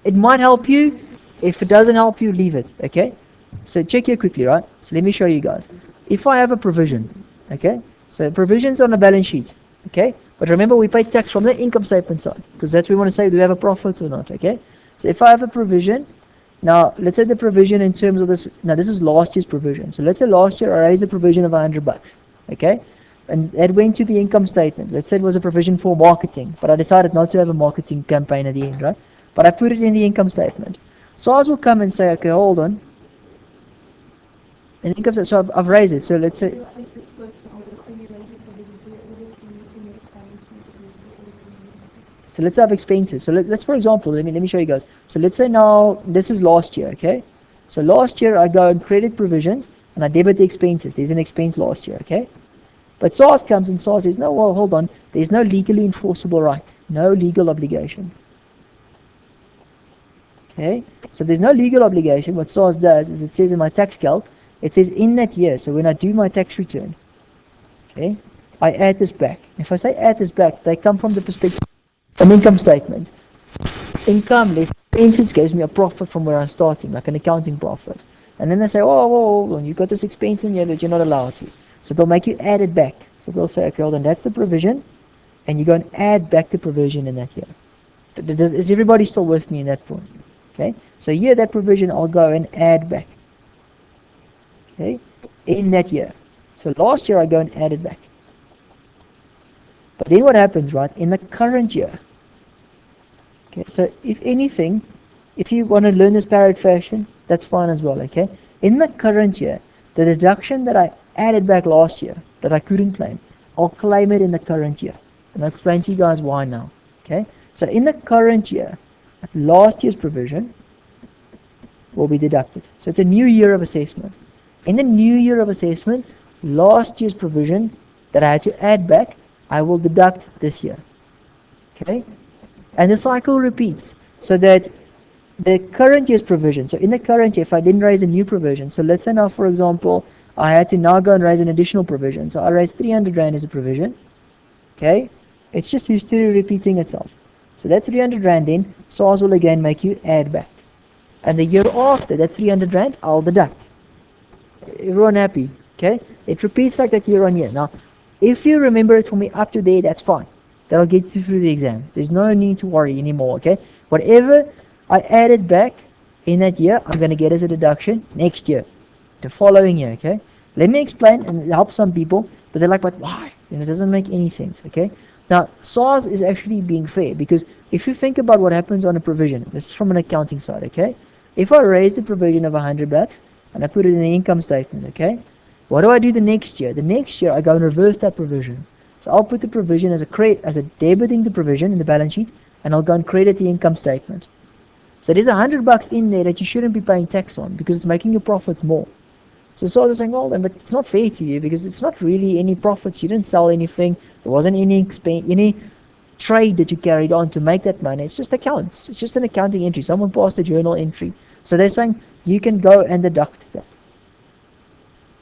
it might help you. If it doesn't help you, leave it, okay? So check here quickly, right? So let me show you guys. If I have a provision, okay? So provisions on a balance sheet, okay? But remember, we pay tax from the income statement side, because that's what we want to say, do we have a profit or not, okay? So if I have a provision, now let's say the provision in terms of this, now this is last year's provision. So let's say last year I raised a provision of $100, okay? And that went to the income statement. Let's say it was a provision for marketing, but I decided not to have a marketing campaign at the end, right? But I put it in the income statement. SARS will come and say, okay, hold on. And income statement, so I've raised it. So let's say, so let's have expenses. So let's for example, let me show you guys. So let's say now this is last year, okay? So last year I go and credit provisions and I debit the expenses. There's an expense last year, okay? But SARS comes and SARS says, no, well, hold on. There's no legally enforceable right, no legal obligation. Okay? So there's no legal obligation. What SARS does is it says in my tax calc, it says in that year. So when I do my tax return, okay, I add this back. If I say add this back, they come from the perspective of an income statement. income less expenses gives me a profit from where I'm starting, like an accounting profit. And then they say, oh, hold on, you've got this expense in here that you're not allowed to. So they'll make you add it back. So they'll say, okay, hold on, that's the provision, and you go and add back the provision in that year. Is everybody still with me in that point? Okay, so here that provision I'll go and add back. Okay, in that year. So last year I go and add it back. But then what happens, right, in the current year? Okay, so if anything, if you want to learn this parrot fashion, that's fine as well, okay? In the current year, the deduction that I added back last year, that I couldn't claim, I'll claim it in the current year. And I'll explain to you guys why now, okay? So in the current year, last year's provision will be deducted. So it's a new year of assessment. In the new year of assessment, last year's provision that I had to add back, I will deduct this year, okay? And the cycle repeats, so that the current year's provision, so in the current year, if I didn't raise a new provision, so let's say now, for example, I had to now go and raise an additional provision. So I raised 300 Rand as a provision, okay? It's just history repeating itself. So that 300 Rand then, SARS will again make you add back. And the year after, that 300 Rand, I'll deduct. Everyone happy, okay? It repeats like that year on year. Now, if you remember it for me up to there, that's fine. That'll get you through the exam. There's no need to worry anymore, okay? Whatever I added back in that year, I'm going to get as a deduction next year, the following year, okay? Let me explain, and it helps some people, but they're like, but why? And it doesn't make any sense, okay? Now, SARS is actually being fair, because if you think about what happens on a provision, this is from an accounting side, okay? If I raise the provision of 100 bucks, and I put it in the income statement, okay? What do I do the next year? The next year, I go and reverse that provision. So I'll put the provision as a debiting the provision in the balance sheet, and I'll go and credit the income statement. So there's 100 bucks in there that you shouldn't be paying tax on, because it's making your profits more. So SARS is saying, well then, but it's not fair to you, because it's not really any profits. You didn't sell anything. There wasn't any trade that you carried on to make that money. It's just accounts. It's just an accounting entry. Someone passed a journal entry. So they're saying you can go and deduct that,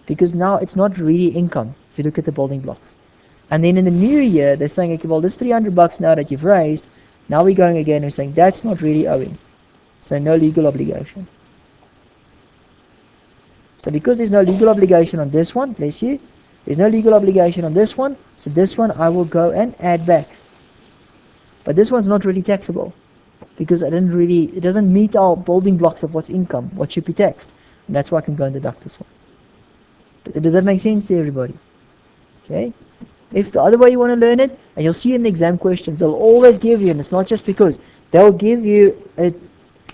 because now it's not really income if you look at the building blocks. And then in the new year, they're saying, okay, well, this 300 bucks now that you've raised, now we're going again and saying that's not really owing. So no legal obligation. So because there's no legal obligation on this one, bless you, there's no legal obligation on this one, so this one I will go and add back. But this one's not really taxable, because it doesn't meet our building blocks of what's income, what should be taxed. And that's why I can go and deduct this one. Does that make sense to everybody? Okay? If the other way you want to learn it, and you'll see in the exam questions, they'll always give you, and it's not just because, they'll give you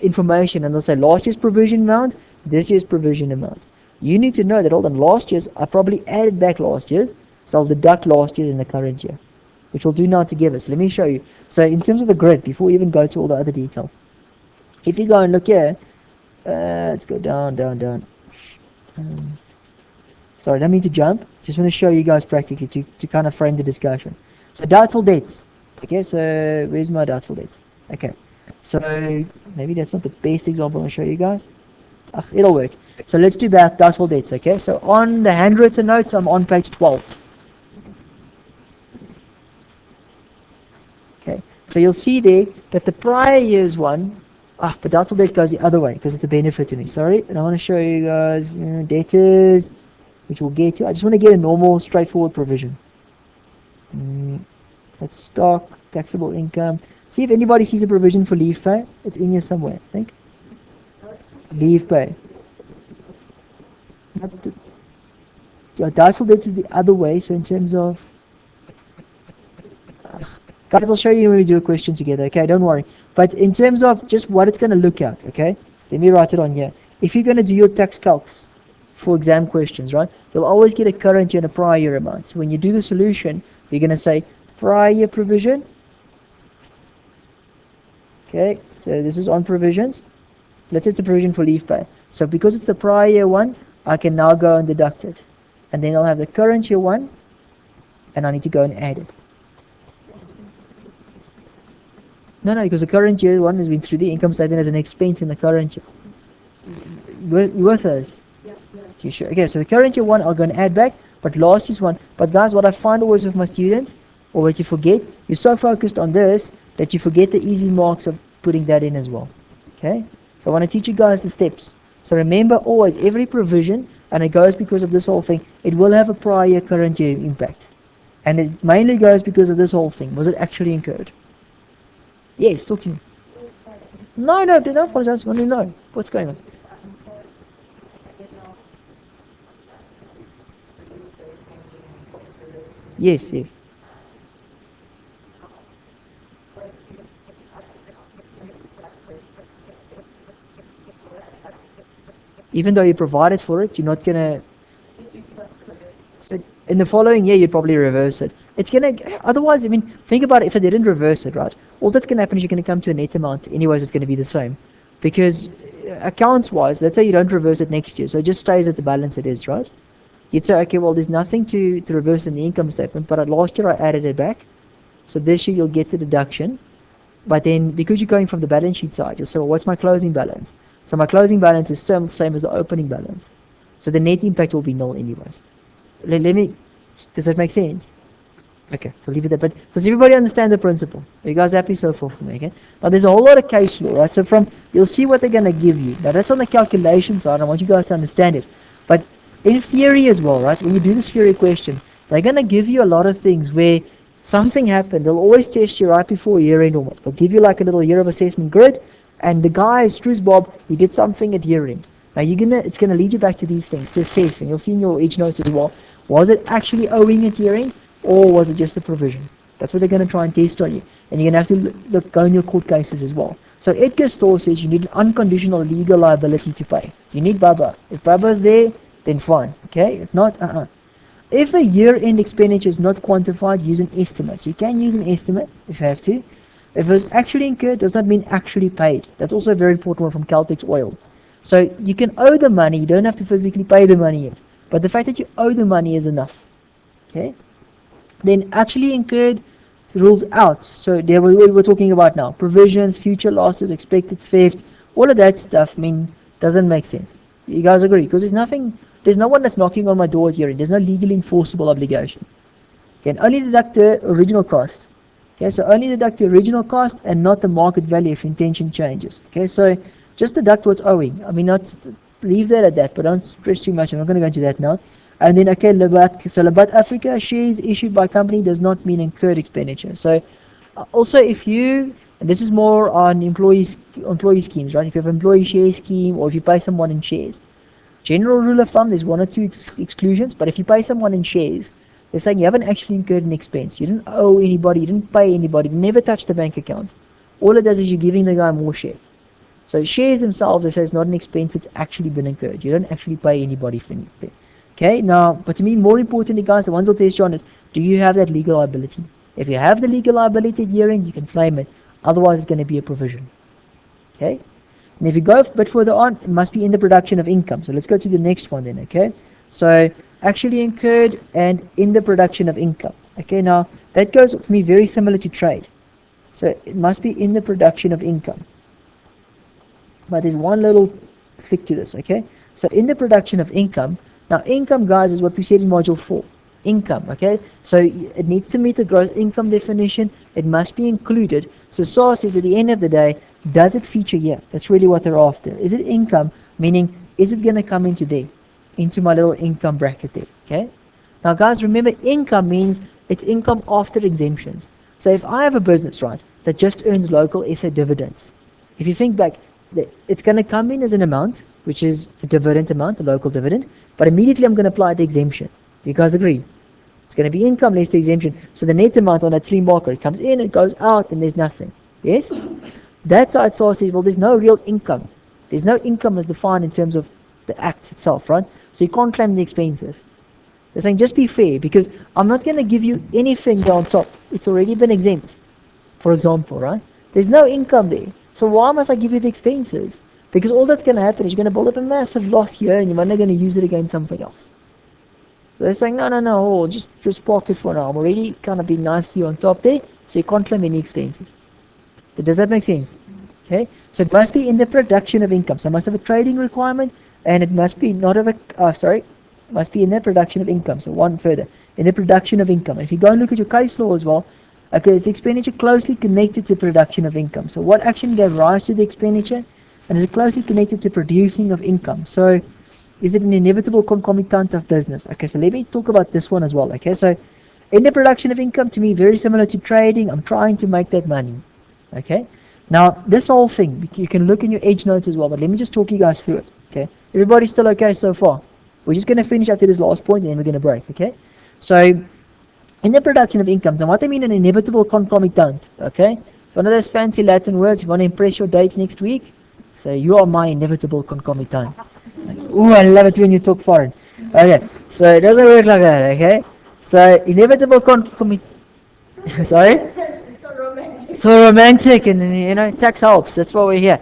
information, and they'll say last year's provision amount, this year's provision amount. You need to know that, hold on, last year's, I probably added back last year's, so I'll deduct last year's in the current year, which we'll do now together. So let me show you. So in terms of the grid, before we even go to all the other detail, if you go and look here, let's go down. Sorry, I don't mean to jump. Just want to show you guys practically to kind of frame the discussion. So doubtful debts. Okay, so where's my doubtful debts? Okay, so maybe that's not the best example I'll show you guys. It'll work. So let's do doubtful debts, okay? So on the handwritten notes, I'm on page 12. Okay, so you'll see there that the prior year's one, but doubtful debt goes the other way because it's a benefit to me, sorry. And I want to show you guys debtors, which we'll get to. I just want to get a normal, straightforward provision. That's stock, taxable income. See if anybody sees a provision for leave pay. It's in here somewhere, I think. Leave pay. Doubtful debts is the other way, so in terms of... guys, I'll show you when we do a question together, okay? Don't worry. But in terms of just what it's going to look at, okay? Let me write it on here. If you're going to do your tax calcs for exam questions, right? You'll always get a current year and a prior year amount. So when you do the solution, you're going to say prior year provision. Okay, so this is on provisions. Let's say it's a provision for leave pay. So because it's the prior year one, I can now go and deduct it. And then I'll have the current year one, and I need to go and add it. No, because the current year one has been through the income statement as an expense in the current year. You with us? Yeah. You sure? Okay, so the current year one I'll go and add back, but last year's one. But guys, what I find always with my students, or what you forget, you're so focused on this that you forget the easy marks of putting that in as well. Okay? So I want to teach you guys the steps. So remember always, every provision, and it goes because of this whole thing, it will have a prior year, current year impact. And it mainly goes because of this whole thing. Was it actually incurred? Yes, talk to me. No, no, don't apologize. I want to know what's going on. Yes, yes. Even though you provided for it, you're not gonna. So in the following year, you'd probably reverse it. It's gonna. Otherwise, I mean, think about it. If it didn't reverse it, right? All that's gonna happen is you're gonna come to a net amount. Anyways, it's gonna be the same, because accounts-wise, let's say you don't reverse it next year, so it just stays at the balance it is, right? You'd say, okay, well, there's nothing to reverse in the income statement, but last year I added it back, so this year you'll get the deduction. But then, because you're going from the balance sheet side, you'll say, well, what's my closing balance? So my closing balance is still the same as the opening balance. So the net impact will be null anyways. Let me, does that make sense? Okay, so leave it there. But does everybody understand the principle? Are you guys happy so far for me? Okay. Now there's a whole lot of case law, right? So you'll see what they're going to give you. Now that's on the calculation side. I want you guys to understand it. But in theory as well, right? When you do this theory question, they're going to give you a lot of things where something happened. They'll always test you right before year end almost. They'll give you like a little year of assessment grid, and the guy, Struce Bob, he did something at year end. Now it's gonna lead you back to these things to assess, and you'll see in your each notes as well. Was it actually owing at year end, or was it just a provision? That's what they're gonna try and test on you, and you're gonna have to go in your court cases as well. So Edgar Storr says you need an unconditional legal liability to pay. You need Baba. If Baba's there, then fine. Okay. If not, If a year-end expenditure is not quantified, use an estimate. So you can use an estimate if you have to. If it was actually incurred, does not mean actually paid. That's also a very important one from Caltex Oil. So you can owe the money, you don't have to physically pay the money yet. But the fact that you owe the money is enough. Okay? Then actually incurred rules out. So there we're talking about now. Provisions, future losses, expected thefts, all of that stuff, doesn't make sense. You guys agree? Because there's no one that's knocking on my door here. There's no legally enforceable obligation. You can only deduct the original cost. Okay, so only deduct the original cost and not the market value if intention changes. Okay, so just deduct what's owing. Not leave that at that, but don't stress too much. I'm not going to go into that now. And then, okay, Labat Africa shares issued by company does not mean incurred expenditure. So also if you, and this is more on employee schemes, right? If you have an employee share scheme or if you pay someone in shares. General rule of thumb, there's one or two exclusions, but if you pay someone in shares, they're saying you haven't actually incurred an expense. You didn't owe anybody, you didn't pay anybody, you never touched the bank account. All it does is you're giving the guy more shares. So shares themselves, they say it's not an expense, it's actually been incurred. You don't actually pay anybody for anything. Okay, now, but to me, more importantly, guys, the ones I'll test you on is, do you have that legal liability? If you have the legal liability at year end, you can claim it. Otherwise, it's going to be a provision. Okay? And if you go a bit further on, it must be in the production of income. So let's go to the next one then, okay? So actually incurred and in the production of income. Okay, now that goes with me very similar to trade. So it must be in the production of income. But there's one little flick to this, okay? So in the production of income, now income, guys, is what we said in module 4. Income, okay? So it needs to meet the gross income definition. It must be included. So SAR says at the end of the day, does it feature here? That's really what they're after. Is it income? Meaning, is it going to come into there? Into my little income bracket there, okay? Now, guys, remember, income means it's income after exemptions. So if I have a business, right, that just earns local SA dividends, if you think back, it's going to come in as an amount, which is the dividend amount, the local dividend, but immediately I'm going to apply the exemption. Do you guys agree? It's going to be income less the exemption. So the net amount on that 3 marker, it comes in, it goes out, and there's nothing. Yes? That side source says, well, there's no real income. There's no income as defined in terms of the act itself, right? So you can't claim the expenses. They're saying, just be fair, because I'm not going to give you anything there on top. It's already been exempt, for example, right? There's no income there. So why must I give you the expenses? Because all that's going to happen is you're going to build up a massive loss here, and you're only going to use it against something else. So they're saying, no, just park it for now. I'm already kind of being nice to you on top there, so you can't claim any expenses. Does that make sense? Okay, so it must be in the production of income. So it must have a trading requirement, and it must be must be in the production of income. So one further, in the production of income. And if you go and look at your case law as well, Okay, it's expenditure closely connected to production of income. So what action gave rise to the expenditure? And is it closely connected to producing of income? So is it an inevitable concomitant of business? Okay, so let me talk about this one as well. Okay, so in the production of income, to me, very similar to trading. I'm trying to make that money. Okay, now this whole thing, you can look in your edge notes as well, but let me just talk you guys through it. Okay, everybody still okay so far? We're just going to finish after this last point, and then we're going to break. Okay, so in the production of income, and what I mean an inevitable concomitant. Okay, so one of those fancy Latin words. You want to impress your date next week? Say, you are my inevitable concomitant. Like, ooh, I love it when you talk foreign. Okay, so it doesn't work like that. Okay, so inevitable concomitant. Sorry. So romantic. So romantic, and tax helps. That's why we're here.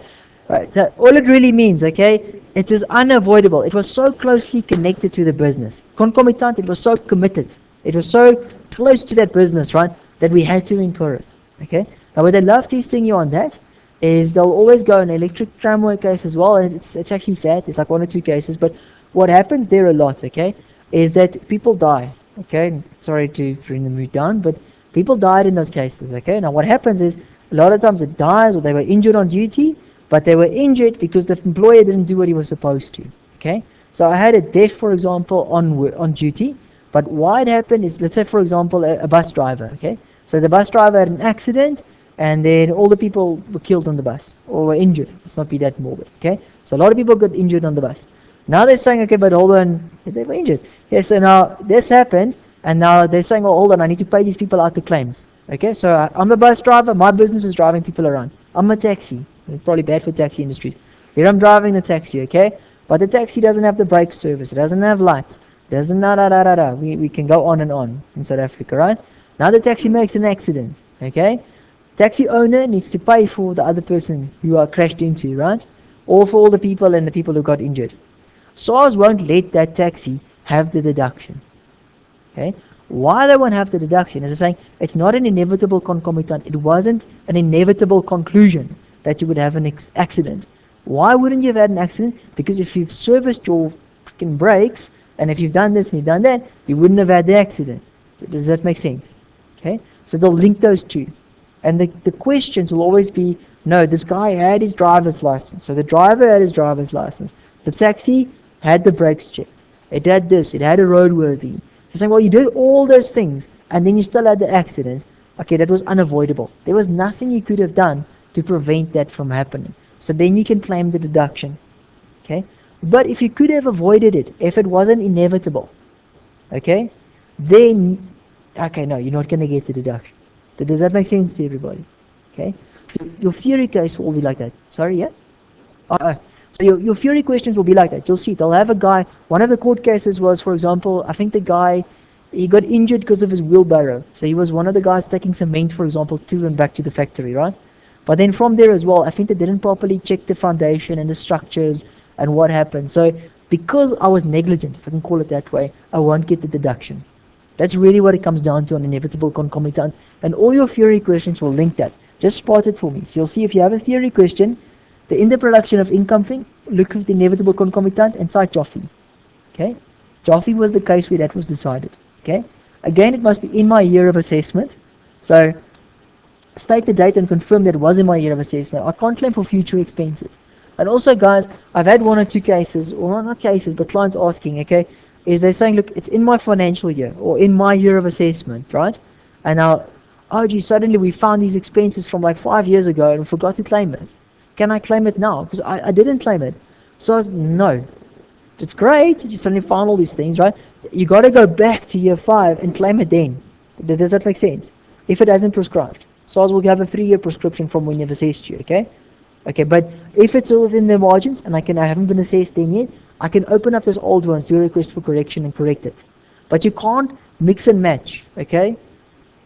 Right. All it really means, okay, it is unavoidable. It was so closely connected to the business. Concomitant, it was so committed. It was so close to that business, right, that we had to incur it. Okay. Now, what I love teaching you on that is they'll always go an electric tramway case as well, and it's actually sad. It's like one or two cases, but what happens there a lot, okay, is that people die. Okay. Sorry to bring the mood down, but people died in those cases. Okay. Now, what happens is a lot of times it dies, or they were injured on duty. But they were injured because the employer didn't do what he was supposed to. Okay, so I had a death, for example, on duty. But why it happened is, let's say, for example, a bus driver. Okay, so the bus driver had an accident, and then all the people were killed on the bus or were injured. Let's not be that morbid. Okay, so a lot of people got injured on the bus. Now they're saying, okay, but hold on, they were injured. Yeah, so now this happened, and now they're saying, oh, hold on, I need to pay these people out the claims. Okay, so I'm a bus driver. My business is driving people around. I'm a taxi. It's probably bad for taxi industries. Here I'm driving the taxi, okay? But the taxi doesn't have the brake service. It doesn't have lights. Doesn't da da da da da. We can go on and on in South Africa, right? Now the taxi makes an accident, okay? Taxi owner needs to pay for the other person who are crashed into, right? Or for all the people and the people who got injured. SARS won't let that taxi have the deduction, okay? Why they won't have the deduction is saying it's not an inevitable concomitant. It wasn't an inevitable conclusion that you would have an accident. Why wouldn't you have had an accident? Because if you've serviced your freaking brakes, and if you've done this and you've done that, you wouldn't have had the accident. Does that make sense? Okay? So they'll link those two. And the questions will always be, no, this guy had his driver's license. So the driver had his driver's license. The taxi had the brakes checked. It had this. It had a roadworthy. So saying, well, you did all those things, and then you still had the accident. Okay, that was unavoidable. There was nothing you could have done to prevent that from happening. So then you can claim the deduction. Okay? But if you could have avoided it, if it wasn't inevitable, okay, then, okay, no, you're not going to get the deduction. Does that make sense to everybody? Okay? Your theory case will be like that. Sorry, yeah? So your theory questions will be like that. You'll see, they'll have a guy, one of the court cases was, for example, I think the guy, he got injured because of his wheelbarrow. So he was one of the guys taking cement, for example, to and back to the factory, right? But then from there as well, I think they didn't properly check the foundation and the structures and what happened. So because I was negligent, if I can call it that way, I won't get the deduction. That's really what it comes down to, an inevitable concomitant. And all your theory questions will link that. Just spot it for me. So you'll see if you have a theory question, the in the production of income thing, look at the inevitable concomitant and cite Joffe. Okay? Joffe was the case where that was decided. Okay? Again, it must be in my year of assessment. So state the date and confirm that it was in my year of assessment. I can't claim for future expenses. And also, guys, I've had one or two cases, or not cases, but clients asking, okay, is they're saying, look, it's in my financial year, or in my year of assessment, right? And now, oh gee, suddenly we found these expenses from like 5 years ago and forgot to claim it. Can I claim it now? Because I didn't claim it. So I was, no. It's great, you suddenly found all these things, right? You got to go back to year 5 and claim it then. Does that make sense? If it hasn't prescribed. SARS will have a 3-year prescription from when you've assessed you, okay? Okay, but if it's all within the margins and I haven't been assessed then yet, I can open up those old ones, do a request for correction and correct it. But you can't mix and match, okay?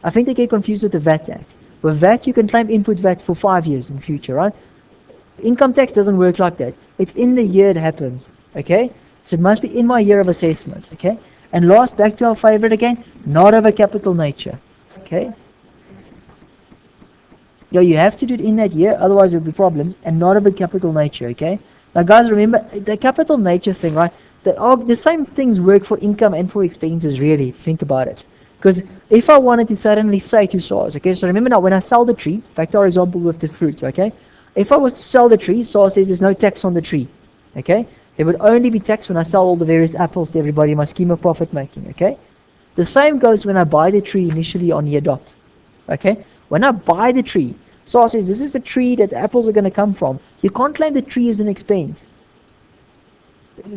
I think they get confused with the VAT Act. With VAT, you can claim input VAT for 5 years in future, right? Income tax doesn't work like that. It's in the year it happens, okay? So it must be in my year of assessment, okay? And last, back to our favorite again, not of a capital nature, okay? Yeah, you have to do it in that year, otherwise there will be problems, and not of a capital nature, okay? Now guys, remember, the capital nature thing, right? The same things work for income and for expenses, really, think about it. Because if I wanted to suddenly say to SARS, okay, so remember now, when I sell the tree, back to our example with the fruit, okay, if I was to sell the tree, SARS says there's no tax on the tree, okay, there would only be tax when I sell all the various apples to everybody in my scheme of profit making, okay. The same goes when I buy the tree initially on year dot, okay. When I buy the tree, SARS says this is the tree that the apples are going to come from. You can't claim the tree as an expense.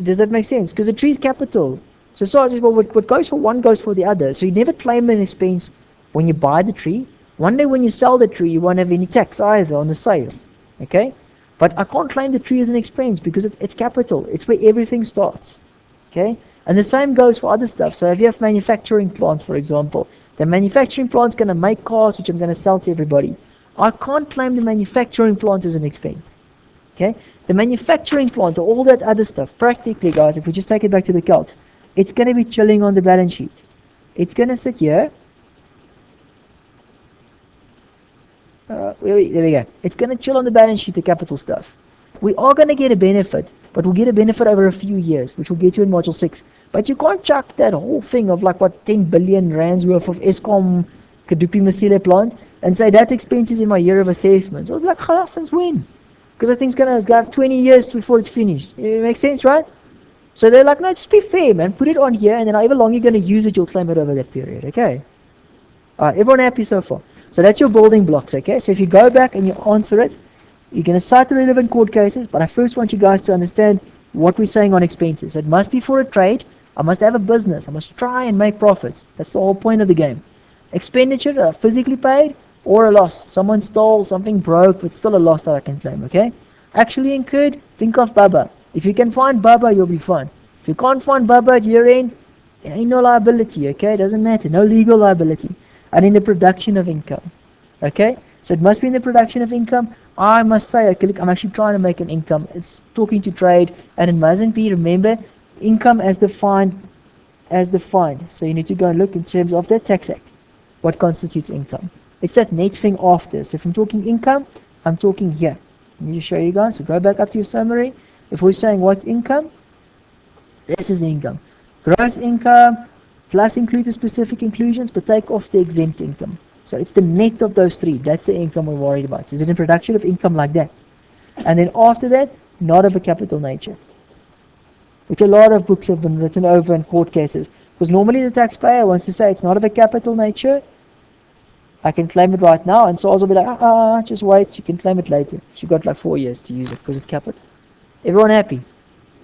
Does that make sense? Because the tree is capital. So SARS says, well, what goes for one goes for the other. So you never claim an expense when you buy the tree. One day when you sell the tree, you won't have any tax either on the sale. Okay? But I can't claim the tree as an expense because it's capital. It's where everything starts. Okay? And the same goes for other stuff. So if you have manufacturing plant, for example, the manufacturing plant's going to make cars which I'm going to sell to everybody. I can't claim the manufacturing plant as an expense. Okay? The manufacturing plant, all that other stuff, practically, guys, if we just take it back to the calcs, it's going to be chilling on the balance sheet. It's going to sit here. There we go. It's going to chill on the balance sheet, the capital stuff. We are going to get a benefit, but we'll get a benefit over a few years, which we'll get to in Module 6. But you can't chuck that whole thing of like, what, 10 billion rands worth of Eskom Kadupi Masile plant and say that's expenses in my year of assessments. It'll be like, since when? Because I think it's going to have 20 years before it's finished. It makes sense, right? So they're like, no, just be fair, man. Put it on here, and then however long you're going to use it, you'll claim it over that period, okay? Alright, everyone happy so far? So that's your building blocks, okay? So if you go back and you answer it, you're going to cite the relevant court cases, but I first want you guys to understand what we're saying on expenses. So it must be for a trade. I must have a business. I must try and make profits. That's the whole point of the game. Expenditure, physically paid, or a loss. Someone stole, something broke, but still a loss that I can claim, okay? Actually incurred, think of Baba. If you can find Baba, you'll be fine. If you can't find Baba at year end, there ain't no liability, okay? It doesn't matter. No legal liability. And in the production of income, okay? So it must be in the production of income. I must say, okay, look, I'm actually trying to make an income. It's talking to trade, and it mustn't be, remember, income as defined. So you need to go and look in terms of the Tax Act. What constitutes income? It's that net thing after. So if I'm talking income, I'm talking here. Let me just show you guys. So go back up to your summary. If we're saying what's income, this is income. Gross income, plus include the specific inclusions, but take off the exempt income. So it's the net of those three. That's the income we're worried about. So is it in production of income like that? And then after that, not of a capital nature. Which a lot of books have been written over in court cases. Because normally the taxpayer wants to say it's not of a capital nature. I can claim it right now, and SARS will be like, just wait, you can claim it later. You've got like 4 years to use it because it's capital. Everyone happy?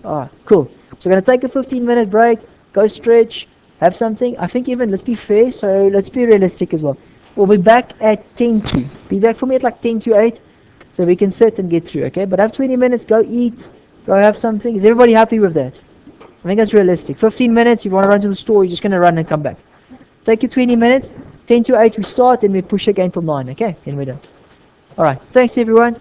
Cool. So we're going to take a 15-minute break, go stretch, have something. I think even, let's be fair, so let's be realistic as well. We'll be back at 10 to. Be back for me at like 10 to 8, so we can sit and get through, okay? But have 20 minutes, go eat, go have something. Is everybody happy with that? I think that's realistic. 15 minutes, if you want to run to the store, you're just going to run and come back. Take your 20 minutes, 10 to 8 we start, and we push again till 9, okay? Then we're done. Alright, thanks everyone.